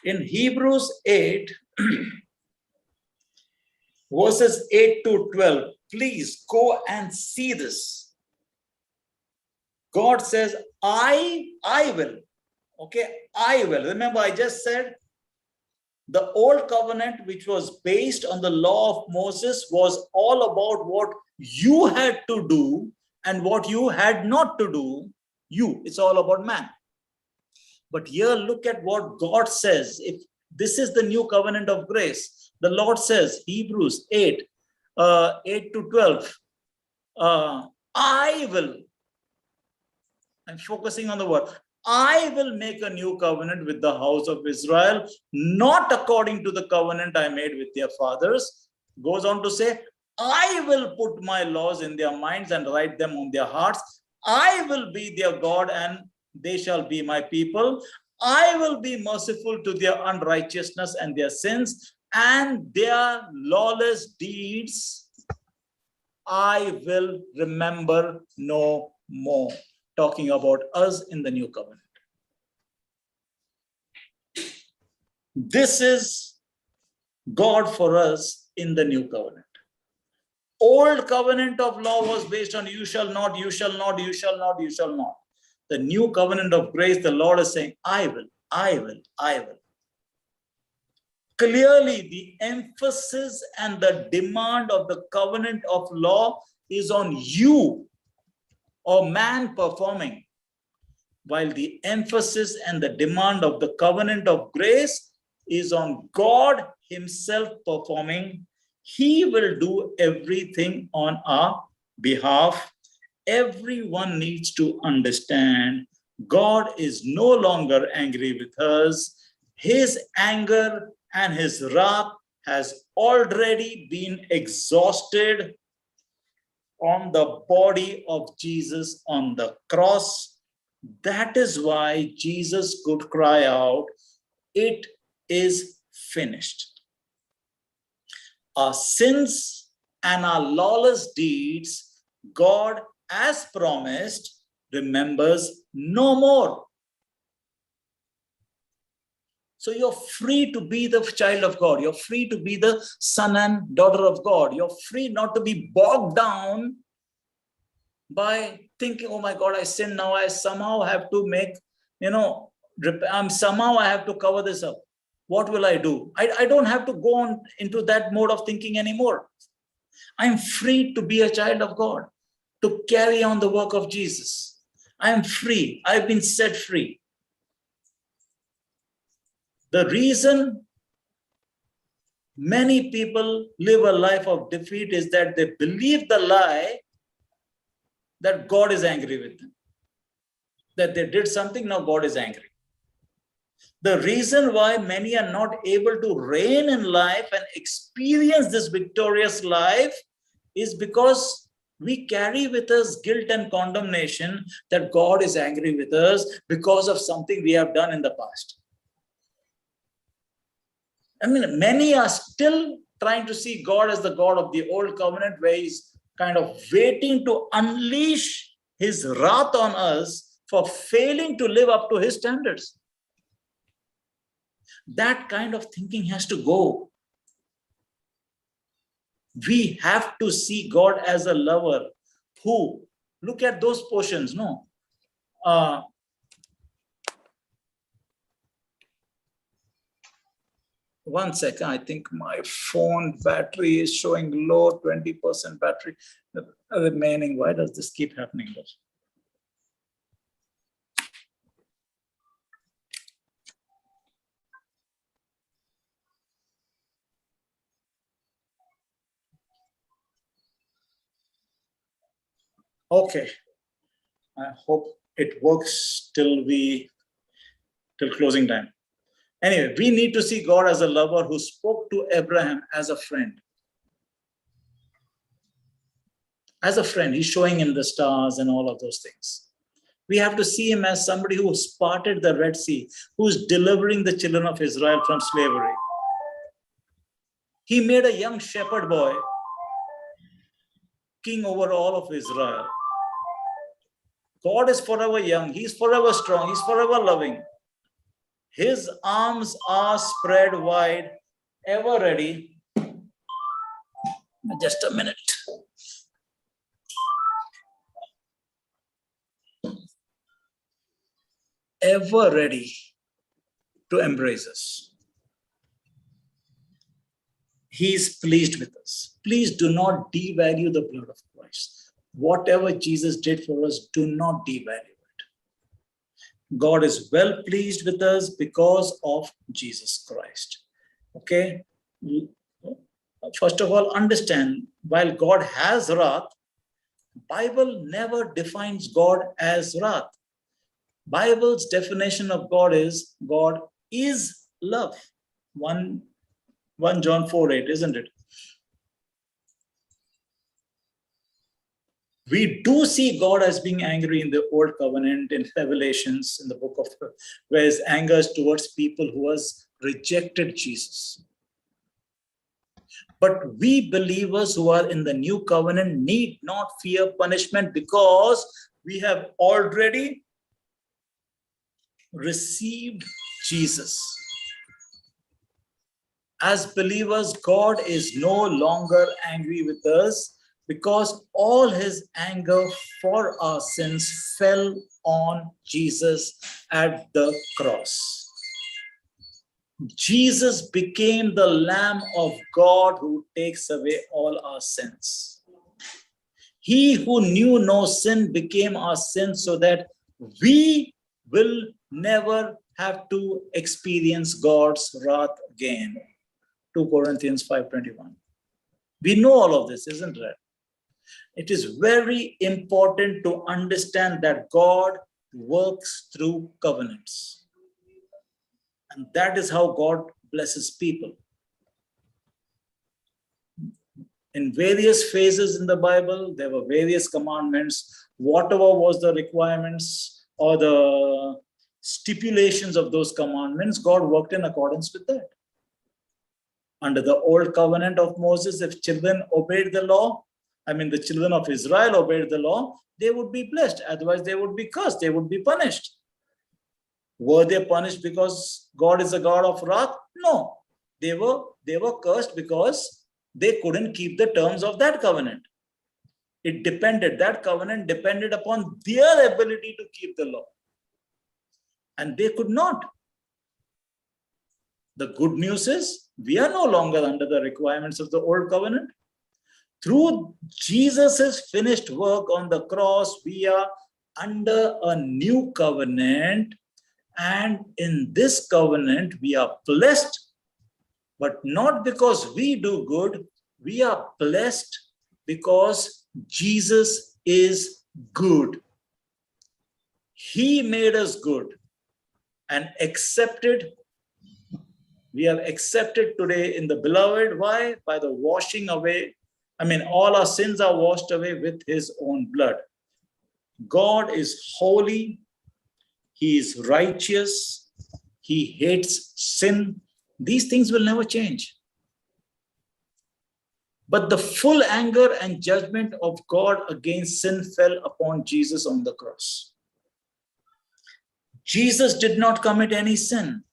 In Hebrews 8 verses 8 to 12, please go and see this. God says, I will. Okay, I will. Remember, I just said the old covenant, which was based on the law of Moses, was all about what you had to do and what you had not to do. It's all about man. But here, look at what God says. If this is the new covenant of grace, the Lord says, Hebrews 8, 8 to 12, I will. I'm focusing on the word. I will make a new covenant with the house of Israel, not according to the covenant I made with their fathers. Goes on to say, I will put my laws in their minds and write them on their hearts. I will be their God and they shall be my people. I will be merciful to their unrighteousness and their sins and their lawless deeds. I will remember no more. Talking about us in the new covenant. This is God for us in the new covenant. Old covenant of law was based on you shall not, you shall not, you shall not, you shall not. The new covenant of grace, the Lord is saying, I will, I will, I will. Clearly, the emphasis and the demand of the covenant of law is on you or man performing, while the emphasis and the demand of the covenant of grace is on God himself performing. He will do everything on our behalf. Everyone needs to understand God is no longer angry with us. His anger and his wrath has already been exhausted on the body of Jesus on the cross. That is why Jesus could cry out, it is finished. Our sins and our lawless deeds, God, as promised, remembers no more. So you're free to be the child of God. You're free to be the son and daughter of God. You're free not to be bogged down by thinking, oh my God, I sinned now. I somehow have to make, somehow I have to cover this up. What will I do? I don't have to go on into that mode of thinking anymore. I'm free to be a child of God, to carry on the work of Jesus. I'm free. I've been set free. The reason many people live a life of defeat is that they believe the lie that God is angry with them. That they did something, now God is angry. The reason why many are not able to reign in life and experience this victorious life is because we carry with us guilt and condemnation that God is angry with us because of something we have done in the past. I mean, many are still trying to see God as the God of the old covenant, where he's kind of waiting to unleash his wrath on us for failing to live up to his standards. That kind of thinking has to go. We have to see God as a lover who, look at those portions, no? One second, I think my phone battery is showing low, 20% battery remaining. Why does this keep happening? Okay, I hope it works till closing time. Anyway, we need to see God as a lover who spoke to Abraham as a friend. As a friend, he's showing him the stars and all of those things. We have to see him as somebody who parted the Red Sea, who's delivering the children of Israel from slavery. He made a young shepherd boy king over all of Israel. God is forever young. He's forever strong. He's forever loving. His arms are spread wide, ever ready. Just a minute. Ever ready to embrace us. He is pleased with us. Please do not devalue the blood of Christ. Whatever Jesus did for us, do not devalue it. God is well pleased with us because of Jesus Christ. Okay? First of all, understand, while God has wrath, Bible never defines God as wrath. Bible's definition of God is love. 1 John 4:8, isn't it? We do see God as being angry in the Old Covenant, in Revelations, in the book of, where his anger is towards people who has rejected Jesus. But we believers who are in the New Covenant need not fear punishment because we have already received Jesus. As believers, God is no longer angry with us because all his anger for our sins fell on Jesus at the cross. Jesus became the Lamb of God who takes away all our sins. He who knew no sin became our sin so that we will never have to experience God's wrath again. 2 Corinthians 5:21. We know all of this, isn't it? It is very important to understand that God works through covenants. And that is how God blesses people. In various phases in the Bible, there were various commandments. Whatever was the requirements or the stipulations of those commandments, God worked in accordance with that. Under the old covenant of Moses, if children obeyed the law, the children of Israel obeyed the law, they would be blessed. Otherwise, they would be cursed. They would be punished. Were they punished because God is a God of wrath? No. They were cursed because they couldn't keep the terms of that covenant. That covenant depended upon their ability to keep the law. And they could not. The good news is, we are no longer under the requirements of the old covenant. Through Jesus' finished work on the cross, we are under a new covenant. And in this covenant, we are blessed, but not because we do good. We are blessed because Jesus is good. He made us good and accepted. We are accepted today in the beloved. Why? By the washing away all our sins are washed away with his own blood. God is holy. He is righteous. He hates sin. These things will never change. But the full anger and judgment of God against sin fell upon Jesus on the cross. Jesus did not commit any sin,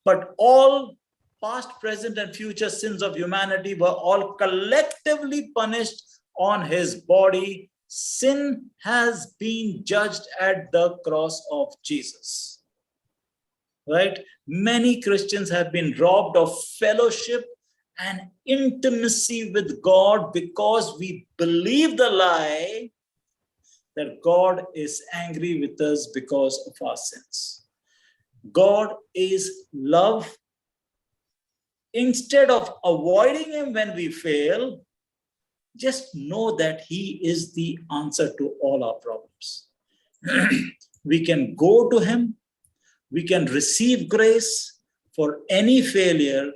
but all past, present, and future sins of humanity were all collectively punished on his body. Sin has been judged at the cross of Jesus. Right? Many Christians have been robbed of fellowship and intimacy with God because we believe the lie that God is angry with us because of our sins. God is love. Instead of avoiding him when we fail, just know that he is the answer to all our problems. We can go to him. We can receive grace for any failure,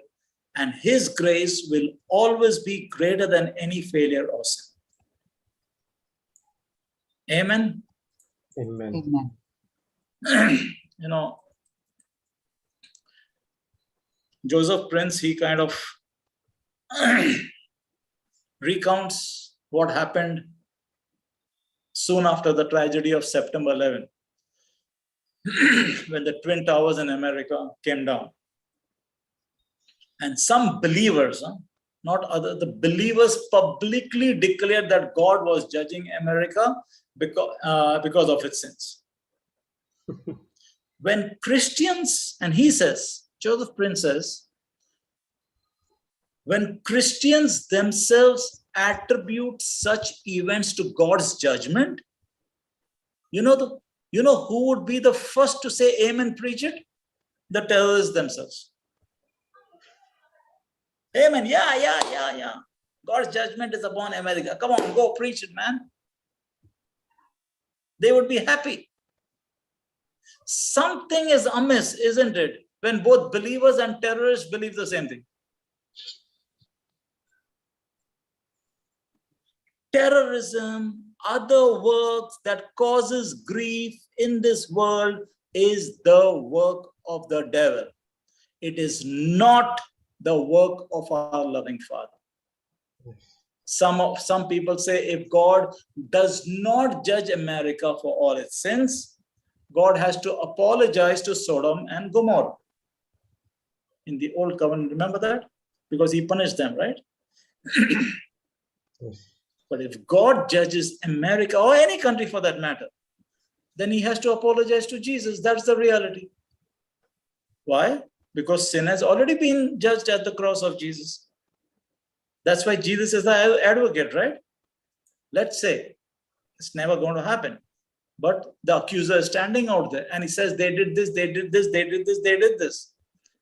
and his grace will always be greater than any failure or sin. Amen. Amen. Amen. Joseph Prince, he kind of recounts what happened soon after the tragedy of September 11, when the Twin Towers in America came down. And some believers, the believers publicly declared that God was judging America because of its sins. When Christians, and he says, Joseph Prince says, when Christians themselves attribute such events to God's judgment, you know who would be the first to say amen, preach it? The terrorists themselves. Amen. Yeah. God's judgment is upon America. Come on, go preach it, man. They would be happy. Something is amiss, isn't it? When both believers and terrorists believe the same thing. Terrorism, other works that causes grief in this world is the work of the devil. It is not the work of our loving Father. Some people say if God does not judge America for all its sins, God has to apologize to Sodom and Gomorrah. In the Old Covenant, remember that? Because he punished them, right? But if God judges America, or any country for that matter, then he has to apologize to Jesus. That's the reality. Why? Because sin has already been judged at the cross of Jesus. That's why Jesus is the advocate, right? Let's say it's never going to happen. But the accuser is standing out there and he says, they did this, they did this, they did this, they did this.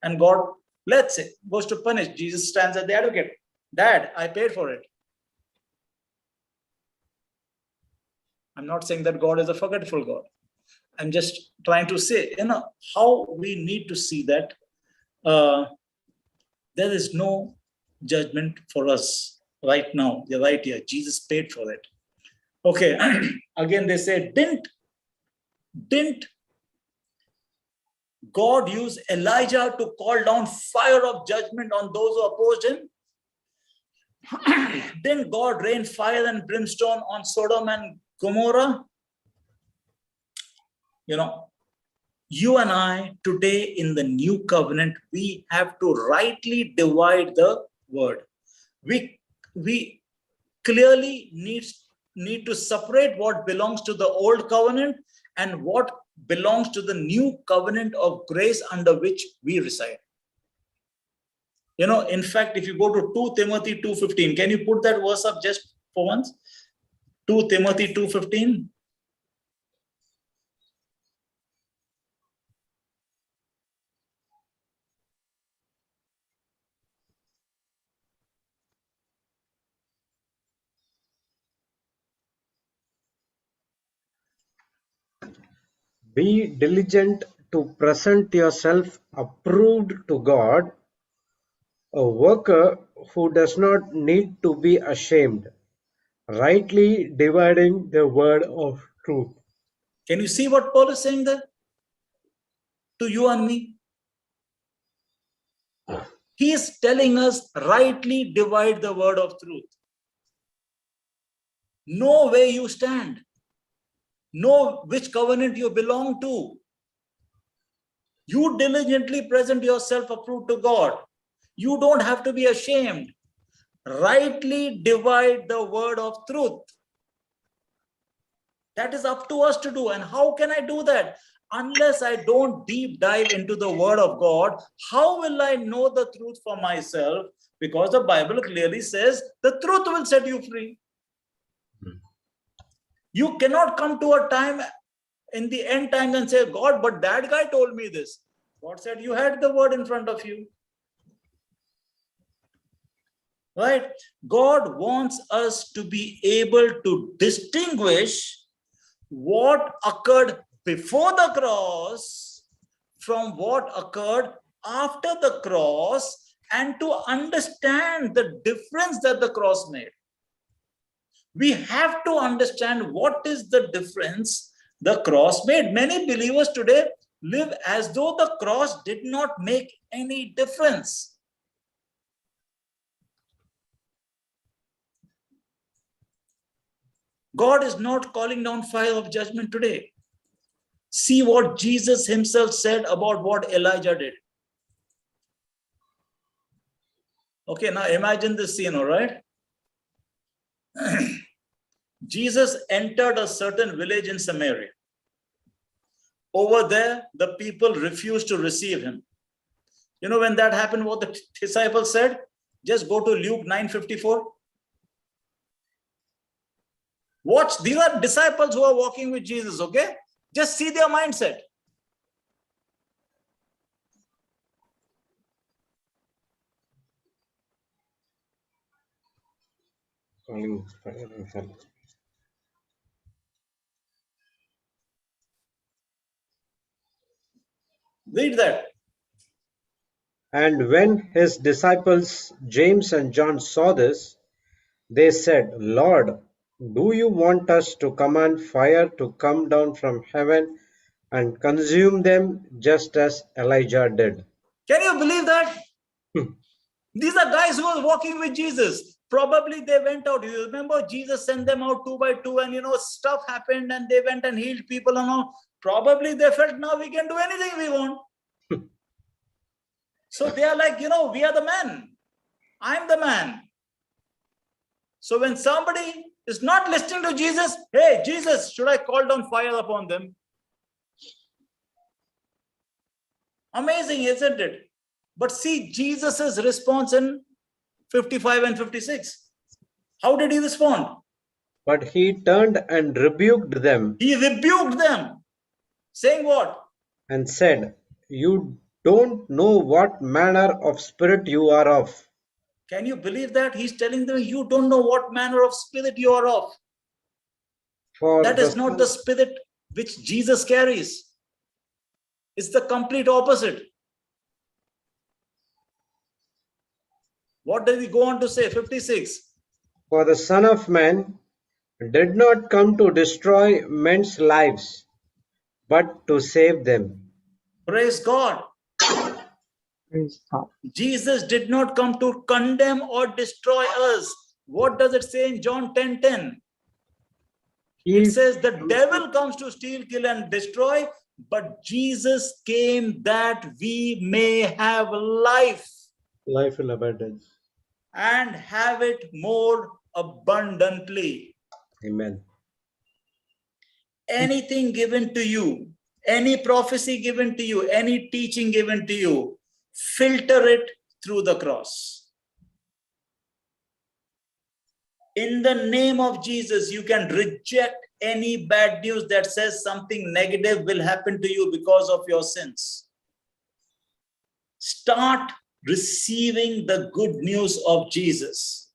And God, let's say, goes to punish. Jesus stands as the advocate. Dad, I paid for it. I'm not saying that God is a forgetful God. I'm just trying to say, how we need to see that there is no judgment for us right now. You're right here. Jesus paid for it. Okay. Again, they say, didn't God use Elijah to call down fire of judgment on those who opposed him? Didn't God rain fire and brimstone on Sodom and Gomorrah? You and I today in the new covenant, we have to rightly divide the word. We clearly need to separate what belongs to the old covenant and what belongs to the new covenant of grace under which we reside. In fact, if you go to 2 Timothy 2:15, can you put that verse up just for once? 2 Timothy 2:15. Be diligent to present yourself approved to God, A worker who does not need to be ashamed, rightly dividing the word of truth. Can you see what Paul is saying there? To you and me. He is telling us, rightly divide the word of truth. Know where you stand. Know which covenant you belong to. You diligently present yourself approved to God. You don't have to be ashamed. Rightly divide the word of truth. That is up to us to do. And how can I do that? Unless I don't deep dive into the word of God, how will I know the truth for myself? Because the Bible clearly says the truth will set you free. You cannot come to a time in the end times and say, God, but that guy told me this. God said you had the word in front of you. Right? God wants us to be able to distinguish what occurred before the cross from what occurred after the cross, and to understand the difference that the cross made. We have to understand what is the difference the cross made. Many believers today live as though the cross did not make any difference. God is not calling down fire of judgment today. See what Jesus himself said about what Elijah did. Okay, now imagine this scene, all right? Jesus entered a certain village in Samaria. Over there, the people refused to receive him. You know, when that happened, what the disciples said? Just go to Luke 9:54. Watch, these are disciples who are walking with Jesus, okay? Just see their mindset. Calling fire and hell. Read that. And when his disciples James and John saw this, they said, Lord, do you want us to command fire to come down from heaven and consume them just as Elijah did? Can you believe that? These are guys who are walking with Jesus. Probably they went out. You remember Jesus sent them out 2 by 2 and stuff happened and they went and healed people and all. Probably they felt now we can do anything we want. So they are like, we are the man. I'm the man. So when somebody is not listening to Jesus, hey, Jesus, should I call down fire upon them? Amazing, isn't it? But see Jesus' response in 55 and 56. How did he respond? But he turned and rebuked them. He rebuked them, saying what? And said, You don't know what manner of spirit you are of. Can you believe that? He's telling them, you don't know what manner of spirit you are of. For That is not the spirit which Jesus carries. It's the complete opposite. What does he go on to say? 56. For the Son of Man did not come to destroy men's lives, but to save them. Praise God. Praise God. Jesus did not come to condemn or destroy us. What does it say in John 10:10? It says the devil comes to steal, kill, and destroy, but Jesus came that we may have life. Life in abundance. And have it more abundantly. Amen. Anything given to you, any prophecy given to you, any teaching given to you, filter it through the cross. In the name of Jesus, you can reject any bad news that says something negative will happen to you because of your sins. Start receiving the good news of Jesus.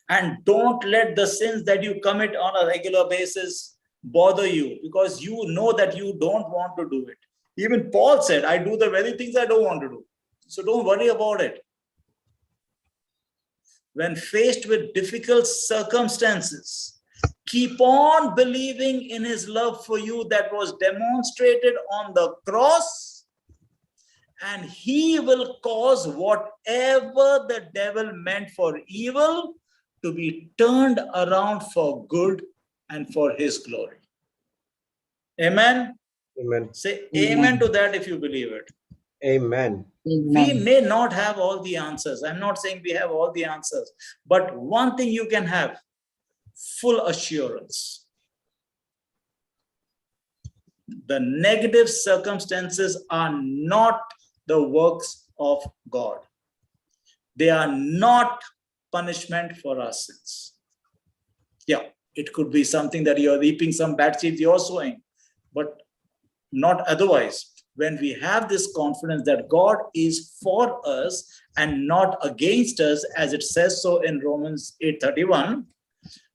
And don't let the sins that you commit on a regular basis bother you, because you know that you don't want to do it. Even Paul said, I do the very things I don't want to do. So don't worry about it. when faced with difficult circumstances, keep on believing in his love for you that was demonstrated on the cross, and he will cause whatever the devil meant for evil to be turned around for good and for his glory. Amen. Amen. Say amen to that if you believe it. Amen. We may not have all the answers. I'm not saying we have all the answers, but one thing you can have: full assurance. The negative circumstances are not the works of God. They are not punishment for our sins. Yeah, it could be something that you're reaping some bad seeds you're sowing, but not otherwise. When we have this confidence that God is for us and not against us, as it says so in Romans 8:31,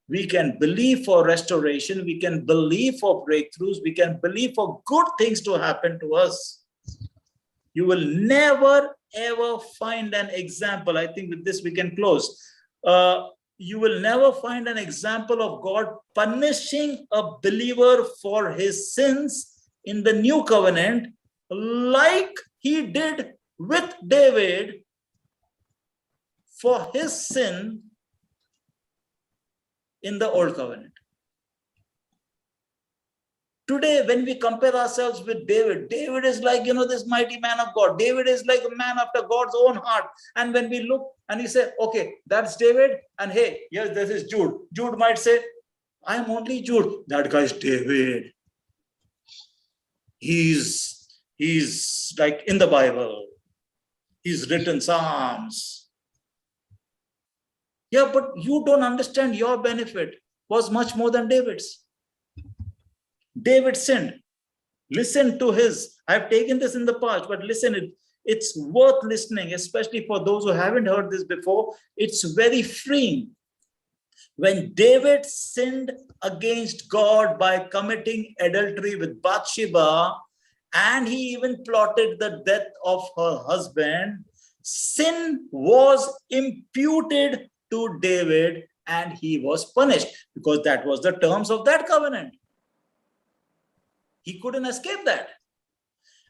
we can believe for restoration, we can believe for breakthroughs, we can believe for good things to happen to us. You will never ever find an example. I think with this we can close. You will never find an example of God punishing a believer for his sins in the new covenant like he did with David for his sin in the old covenant. Today, when we compare ourselves with David, David is like, this mighty man of God. David is like a man after God's own heart. And when we look and we say, okay, that's David. And hey, yes, this is Jude. Jude might say, I'm only Jude. That guy's David. He's like in the Bible. He's written Psalms. Yeah, but you don't understand your benefit was much more than David's. David sinned. Listen to I've taken this in the past, but listen, it's worth listening, especially for those who haven't heard this before. It's very freeing. When David sinned against God by committing adultery with Bathsheba, and he even plotted the death of her husband, sin was imputed to David and he was punished, because that was the terms of that covenant. He couldn't escape that.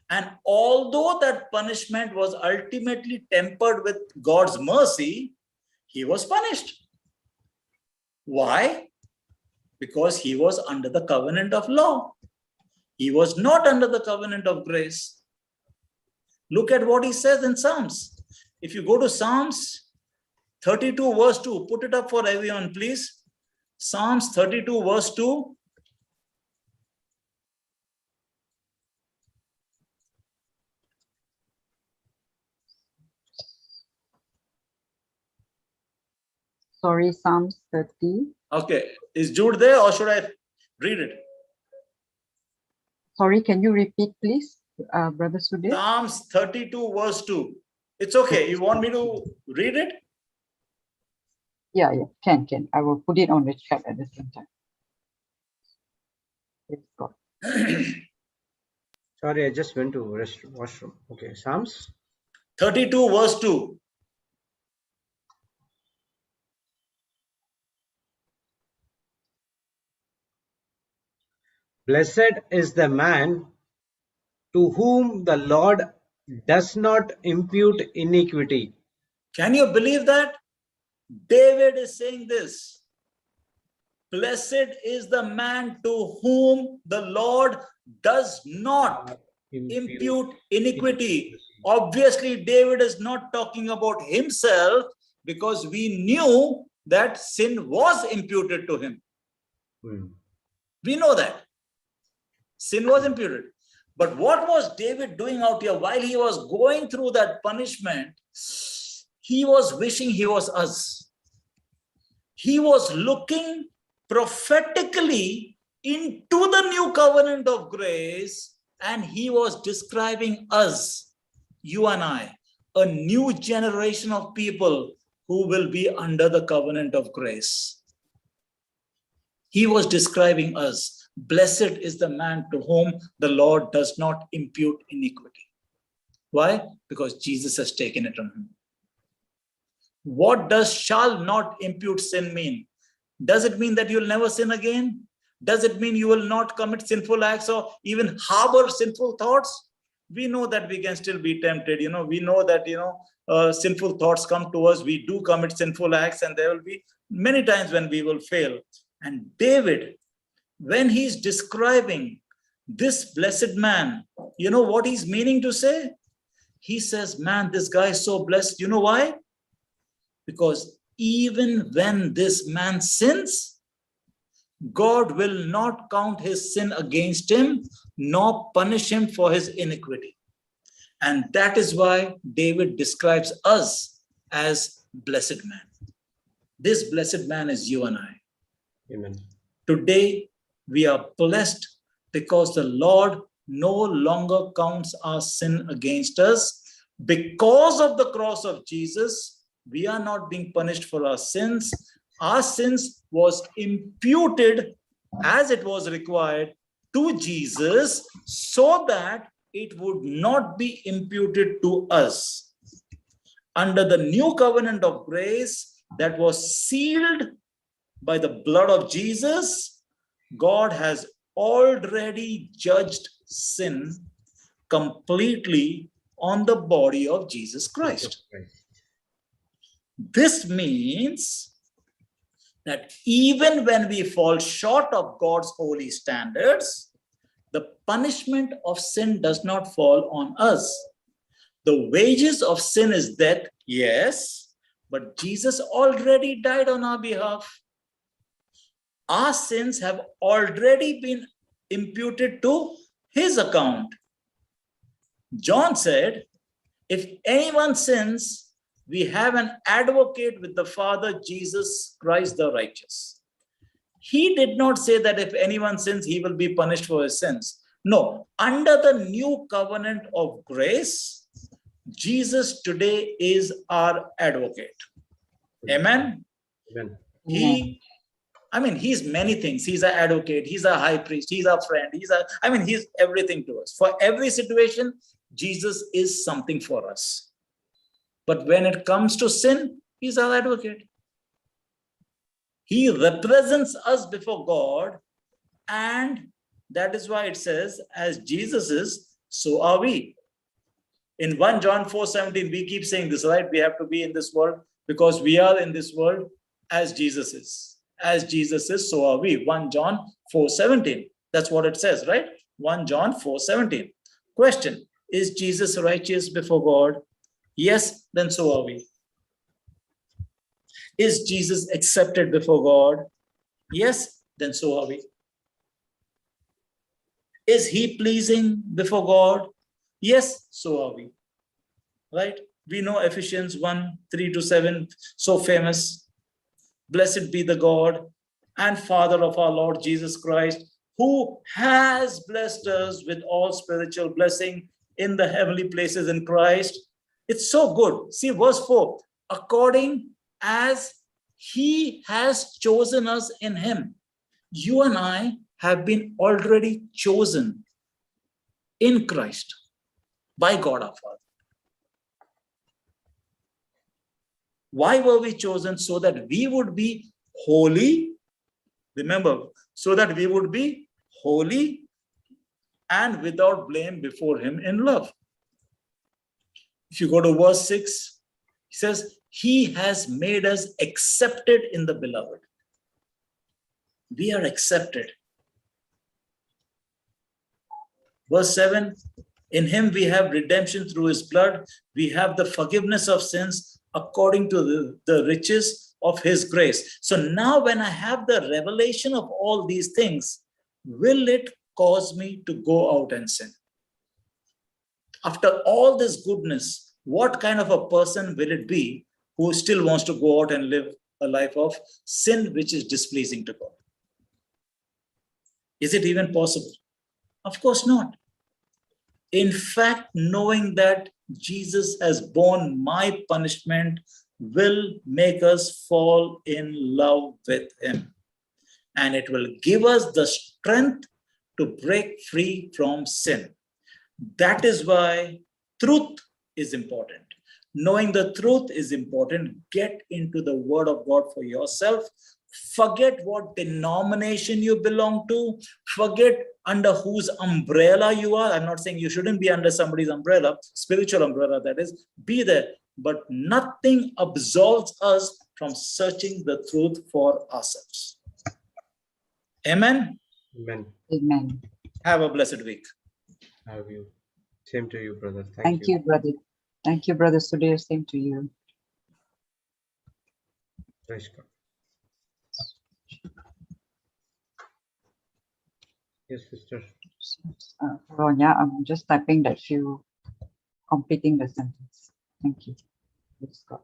And although that punishment was ultimately tempered with God's mercy, he was punished. Why? Because he was under the covenant of law. He was not under the covenant of grace. Look at what he says in Psalms. If you go to Psalms 32 verse 2, put it up for everyone, please. Psalms 32 verse 2. Sorry, Psalms 30. Okay, is Jude there or should I read it? Sorry, can you repeat, please, Brother Sudhir? Psalms 32 verse 2. It's okay. You want me to read it? Yeah, can. I will put it on the chat at the same time. Praise God. Sorry, I just went to washroom. Okay, Psalms 32 verse 2. Blessed is the man to whom the Lord does not impute iniquity. Can you believe that? David is saying this. Blessed is the man to whom the Lord does not impute iniquity. Obviously, David is not talking about himself, because we knew that sin was imputed to him. We know that. Sin was imputed. But what was David doing out here while he was going through that punishment? He was wishing he was us. He was looking prophetically into the new covenant of grace, and he was describing us, you and I, a new generation of people who will be under the covenant of grace. He was describing us. Blessed is the man to whom the Lord does not impute iniquity. Why? Because Jesus has taken it on him. What does shall not impute sin mean? Does it mean that you'll never sin again? Does it mean you will not commit sinful acts or even harbor sinful thoughts? We know that we can still be tempted. We know that, sinful thoughts come to us. We do commit sinful acts, and there will be many times when we will fail. And David, when he's describing this blessed man, you know what he's meaning to say? He says, man, this guy is so blessed. You know why? Because even when this man sins, God will not count his sin against him, nor punish him for his iniquity. And that is why David describes us as blessed man. This blessed man is you and I. Amen. Today, we are blessed because the Lord no longer counts our sin against us. Because of the cross of Jesus, we are not being punished for our sins. Our sins was imputed as it was required to Jesus so that it would not be imputed to us. Under the new covenant of grace that was sealed by the blood of Jesus, God has already judged sin completely on the body of Jesus Christ. This means that even when we fall short of God's holy standards, the punishment of sin does not fall on us. The wages of sin is death, yes, but Jesus already died on our behalf. Our sins have already been imputed to his account. John said, if anyone sins, we have an advocate with the Father, Jesus Christ the righteous. He did not say that if anyone sins, he will be punished for his sins. No, under the new covenant of grace, Jesus today is our advocate. Amen? Amen. He's many things. He's an advocate, he's a high priest, he's a friend, he's everything to us. For every situation, Jesus is something for us. But when it comes to sin, he's our advocate. He represents us before God, and that is why it says, as Jesus is, so are we. In 1 John 4:17, we keep saying this, right? We have to be in this world because we are in this world as Jesus is. As Jesus is, so are we. 1 John 4:17. That's what it says, right? 1 John 4:17. Question, is Jesus righteous before God? Yes, then so are we. Is Jesus accepted before God? Yes, then so are we. Is he pleasing before God? Yes, so are we. Right? We know Ephesians 1:3-7, so famous. Blessed be the God and Father of our Lord Jesus Christ, who has blessed us with all spiritual blessing in the heavenly places in Christ. It's so good. See, verse 4, according as he has chosen us in him. You and I have been already chosen in Christ by God our Father. Why were we chosen? So that we would be holy. Remember, so that we would be holy and without blame before him in love. If you go to verse 6, he says, he has made us accepted in the beloved. We are accepted. Verse 7, in him we have redemption through his blood. We have the forgiveness of sins according to the riches of his grace. So now when I have the revelation of all these things, will it cause me to go out and sin? After all this goodness, what kind of a person will it be who still wants to go out and live a life of sin which is displeasing to God? Is it even possible? Of course not. In fact, knowing that Jesus has borne my punishment will make us fall in love with him. And it will give us the strength to break free from sin. That is why truth is important. Knowing the truth is important. Get into the Word of God for yourself. Forget what denomination you belong to. Forget under whose umbrella you are. I'm not saying you shouldn't be under somebody's umbrella, spiritual umbrella, that is. Be there. But nothing absolves us from searching the truth for ourselves. Amen. Amen. Amen. Have a blessed week. Have you. Same to you, brother. Thank you, brother. Thank you, Brother Sudhir. Same to you. Praise God. Yes, sister. Ronya, I'm just typing that few, completing the sentence. Thank you. Praise God.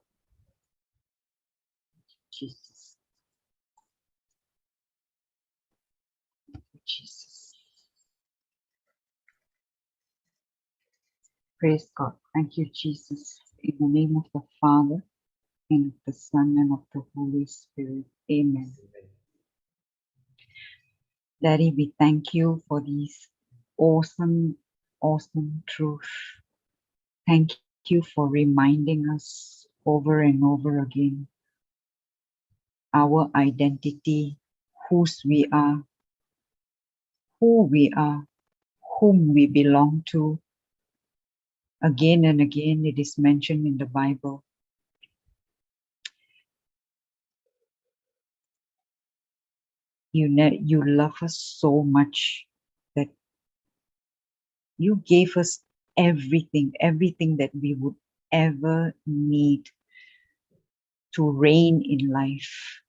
Jesus. Jesus. Praise God. Thank you, Jesus. In the name of the Father, and of the Son, and of the Holy Spirit. Amen. Daddy, we thank you for these awesome, awesome truth. Thank you for reminding us over and over again our identity, whose we are, who we are, whom we belong to. Again and again, it is mentioned in the Bible. You love us so much that you gave us everything that we would ever need to reign in life.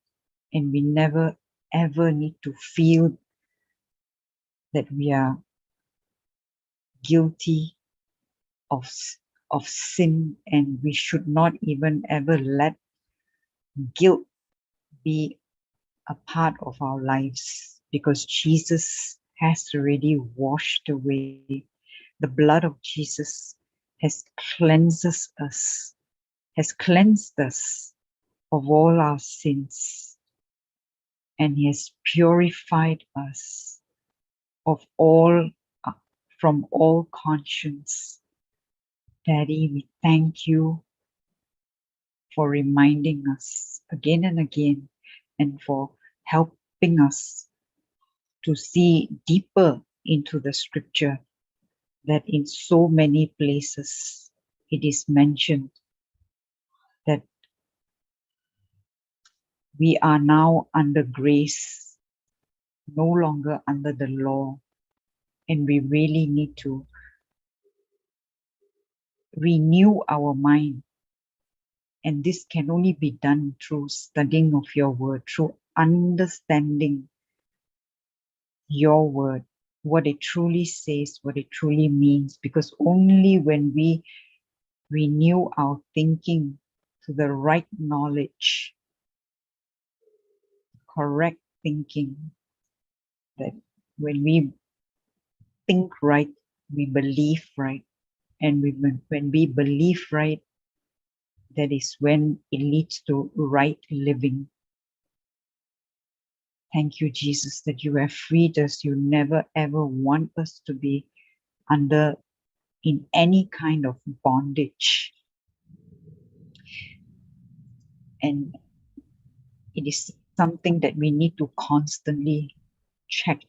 And we never ever need to feel that we are guilty of sin, and we should not even ever let guilt be a part of our lives, because Jesus has already washed away. The blood of Jesus has cleansed us of all our sins, and He has purified us of all from all conscience. Daddy, we thank you for reminding us again and again, and for helping us to see deeper into the scripture, that in so many places it is mentioned that we are now under grace, no longer under the law, and we really need to renew our mind. And this can only be done through studying of your word, through understanding your word, what it truly says, what it truly means, because only when we renew our thinking to the right knowledge, correct thinking, that when we think right, we believe right, and when we believe right, that is when it leads to right living. Thank you, Jesus, that you have freed us. You never ever want us to be under in any kind of bondage. And it is something that we need to constantly check.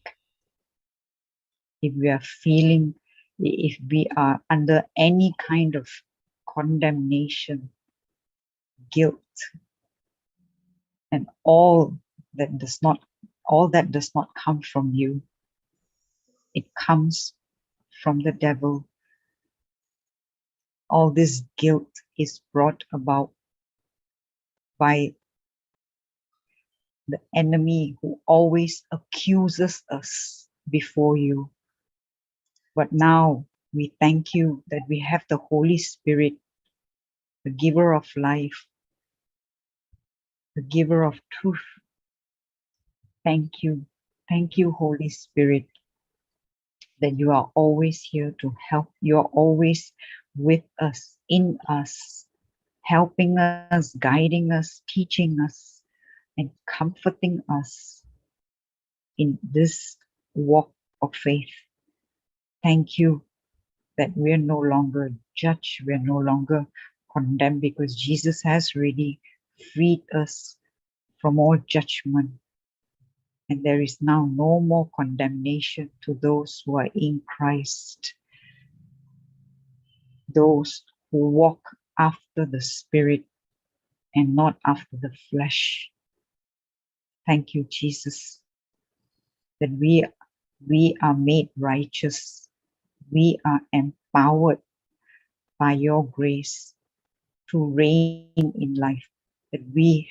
If we are feeling, if we are under any kind of condemnation, guilt, and all that does not come from you. It comes from the devil. All this guilt is brought about by the enemy, who always accuses us before you. But now we thank you that we have the Holy Spirit, the giver of life, the giver of truth. Thank you, Holy Spirit, that you are always here to help. You are always with us, in us, helping us, guiding us, teaching us, and comforting us in this walk of faith. Thank you that we are no longer judged, we are no longer condemned because Jesus has already freed us from all judgment. And there is now no more condemnation to those who are in Christ, those who walk after the Spirit and not after the flesh. Thank you, Jesus, that we are made righteous. We are empowered by your grace to reign in life. That we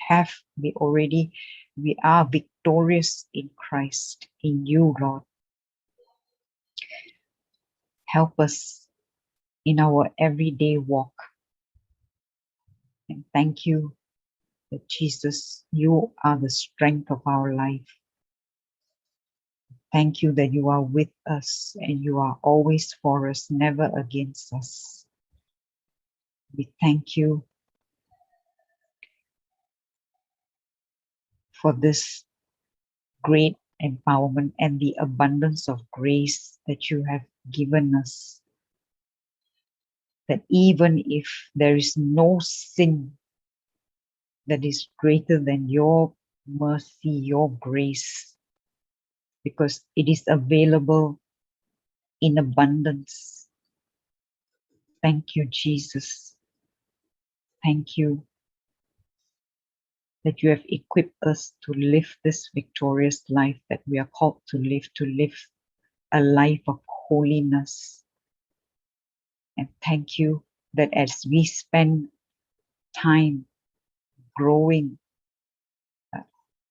are victorious in Christ, in you, Lord. Help us in our everyday walk. And thank you that Jesus, you are the strength of our life. Thank you that you are with us and you are always for us, never against us. We thank you for this great empowerment and the abundance of grace that you have given us. That even if there is no sin that is greater than your mercy, your grace, because it is available in abundance. Thank you, Jesus. Thank you that you have equipped us to live this victorious life that we are called to live a life of holiness. And thank you that as we spend time growing,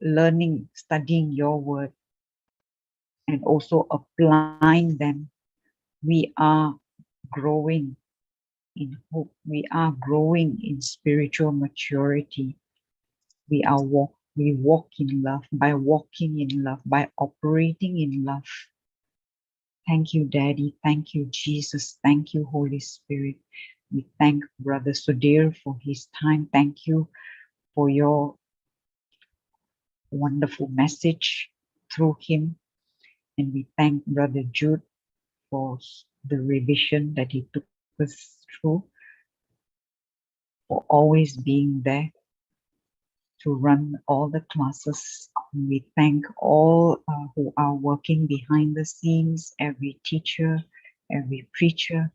learning, studying your word, and also applying them, we are growing in hope. We are growing in spiritual maturity. We walk in love. By walking in love, by operating in love. Thank you, Daddy. Thank you, Jesus. Thank you, Holy Spirit. We thank Brother Sudhir for his time. Thank you for your wonderful message through him. And we thank Brother Jude for the revision that he took us through, for always being there to run all the classes. And we thank all who are working behind the scenes, every teacher, every preacher,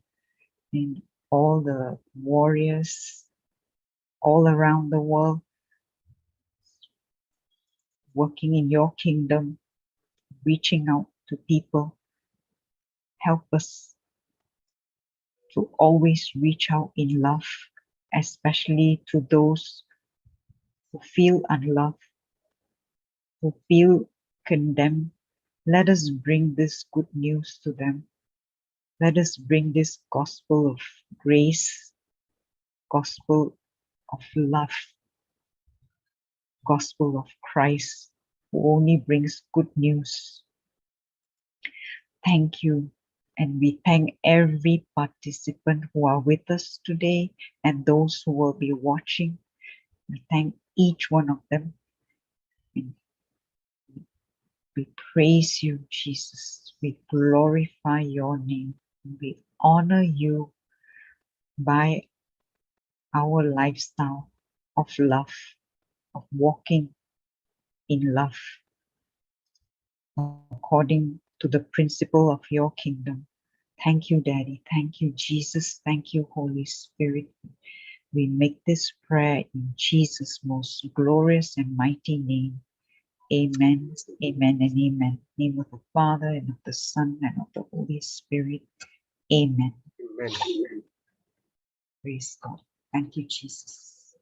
and all the warriors all around the world working in your kingdom, reaching out to people. Help us to always reach out in love, especially to those who feel unloved, who feel condemned. Let us bring this good news to them. Let us bring this gospel of grace, gospel of love, gospel of Christ, who only brings good news. Thank you. And we thank every participant who are with us today and those who will be watching. We thank each one of them. And we praise you, Jesus. We glorify your name. We honor you by our lifestyle of love, of walking in love, according to the principle of your kingdom. Thank you, Daddy. Thank you, Jesus. Thank you, Holy Spirit. We make this prayer in Jesus' most glorious and mighty name. Amen, amen, and amen. In the name of the Father, and of the Son, and of the Holy Spirit. Amen. Amen. Praise God. Thank you, Jesus.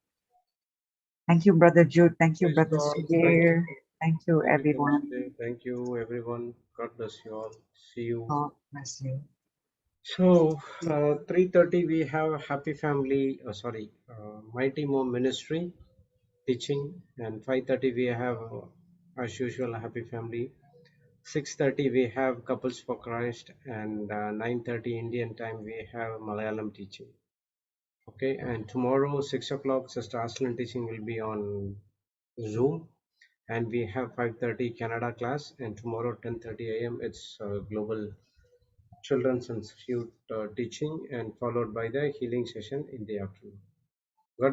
Thank you, Brother Jude. Thank you, Praise Brother God. Sudhir. Thank you, Thank you, everyone. Namaste. Thank you, everyone. God bless you all. See you. God bless you. So, 3:30 we have Happy Family, Mighty Mom Ministry teaching, and 5:30 we have, as usual, Happy Family. 6:30 we have Couples for Christ, and 9:30 Indian time we have Malayalam teaching. Okay, and tomorrow 6 o'clock Sister Aslan teaching will be on Zoom, and we have 5:30 Canada class, and tomorrow 10:30 a.m. it's Global Children's Institute teaching, and followed by the healing session in the afternoon.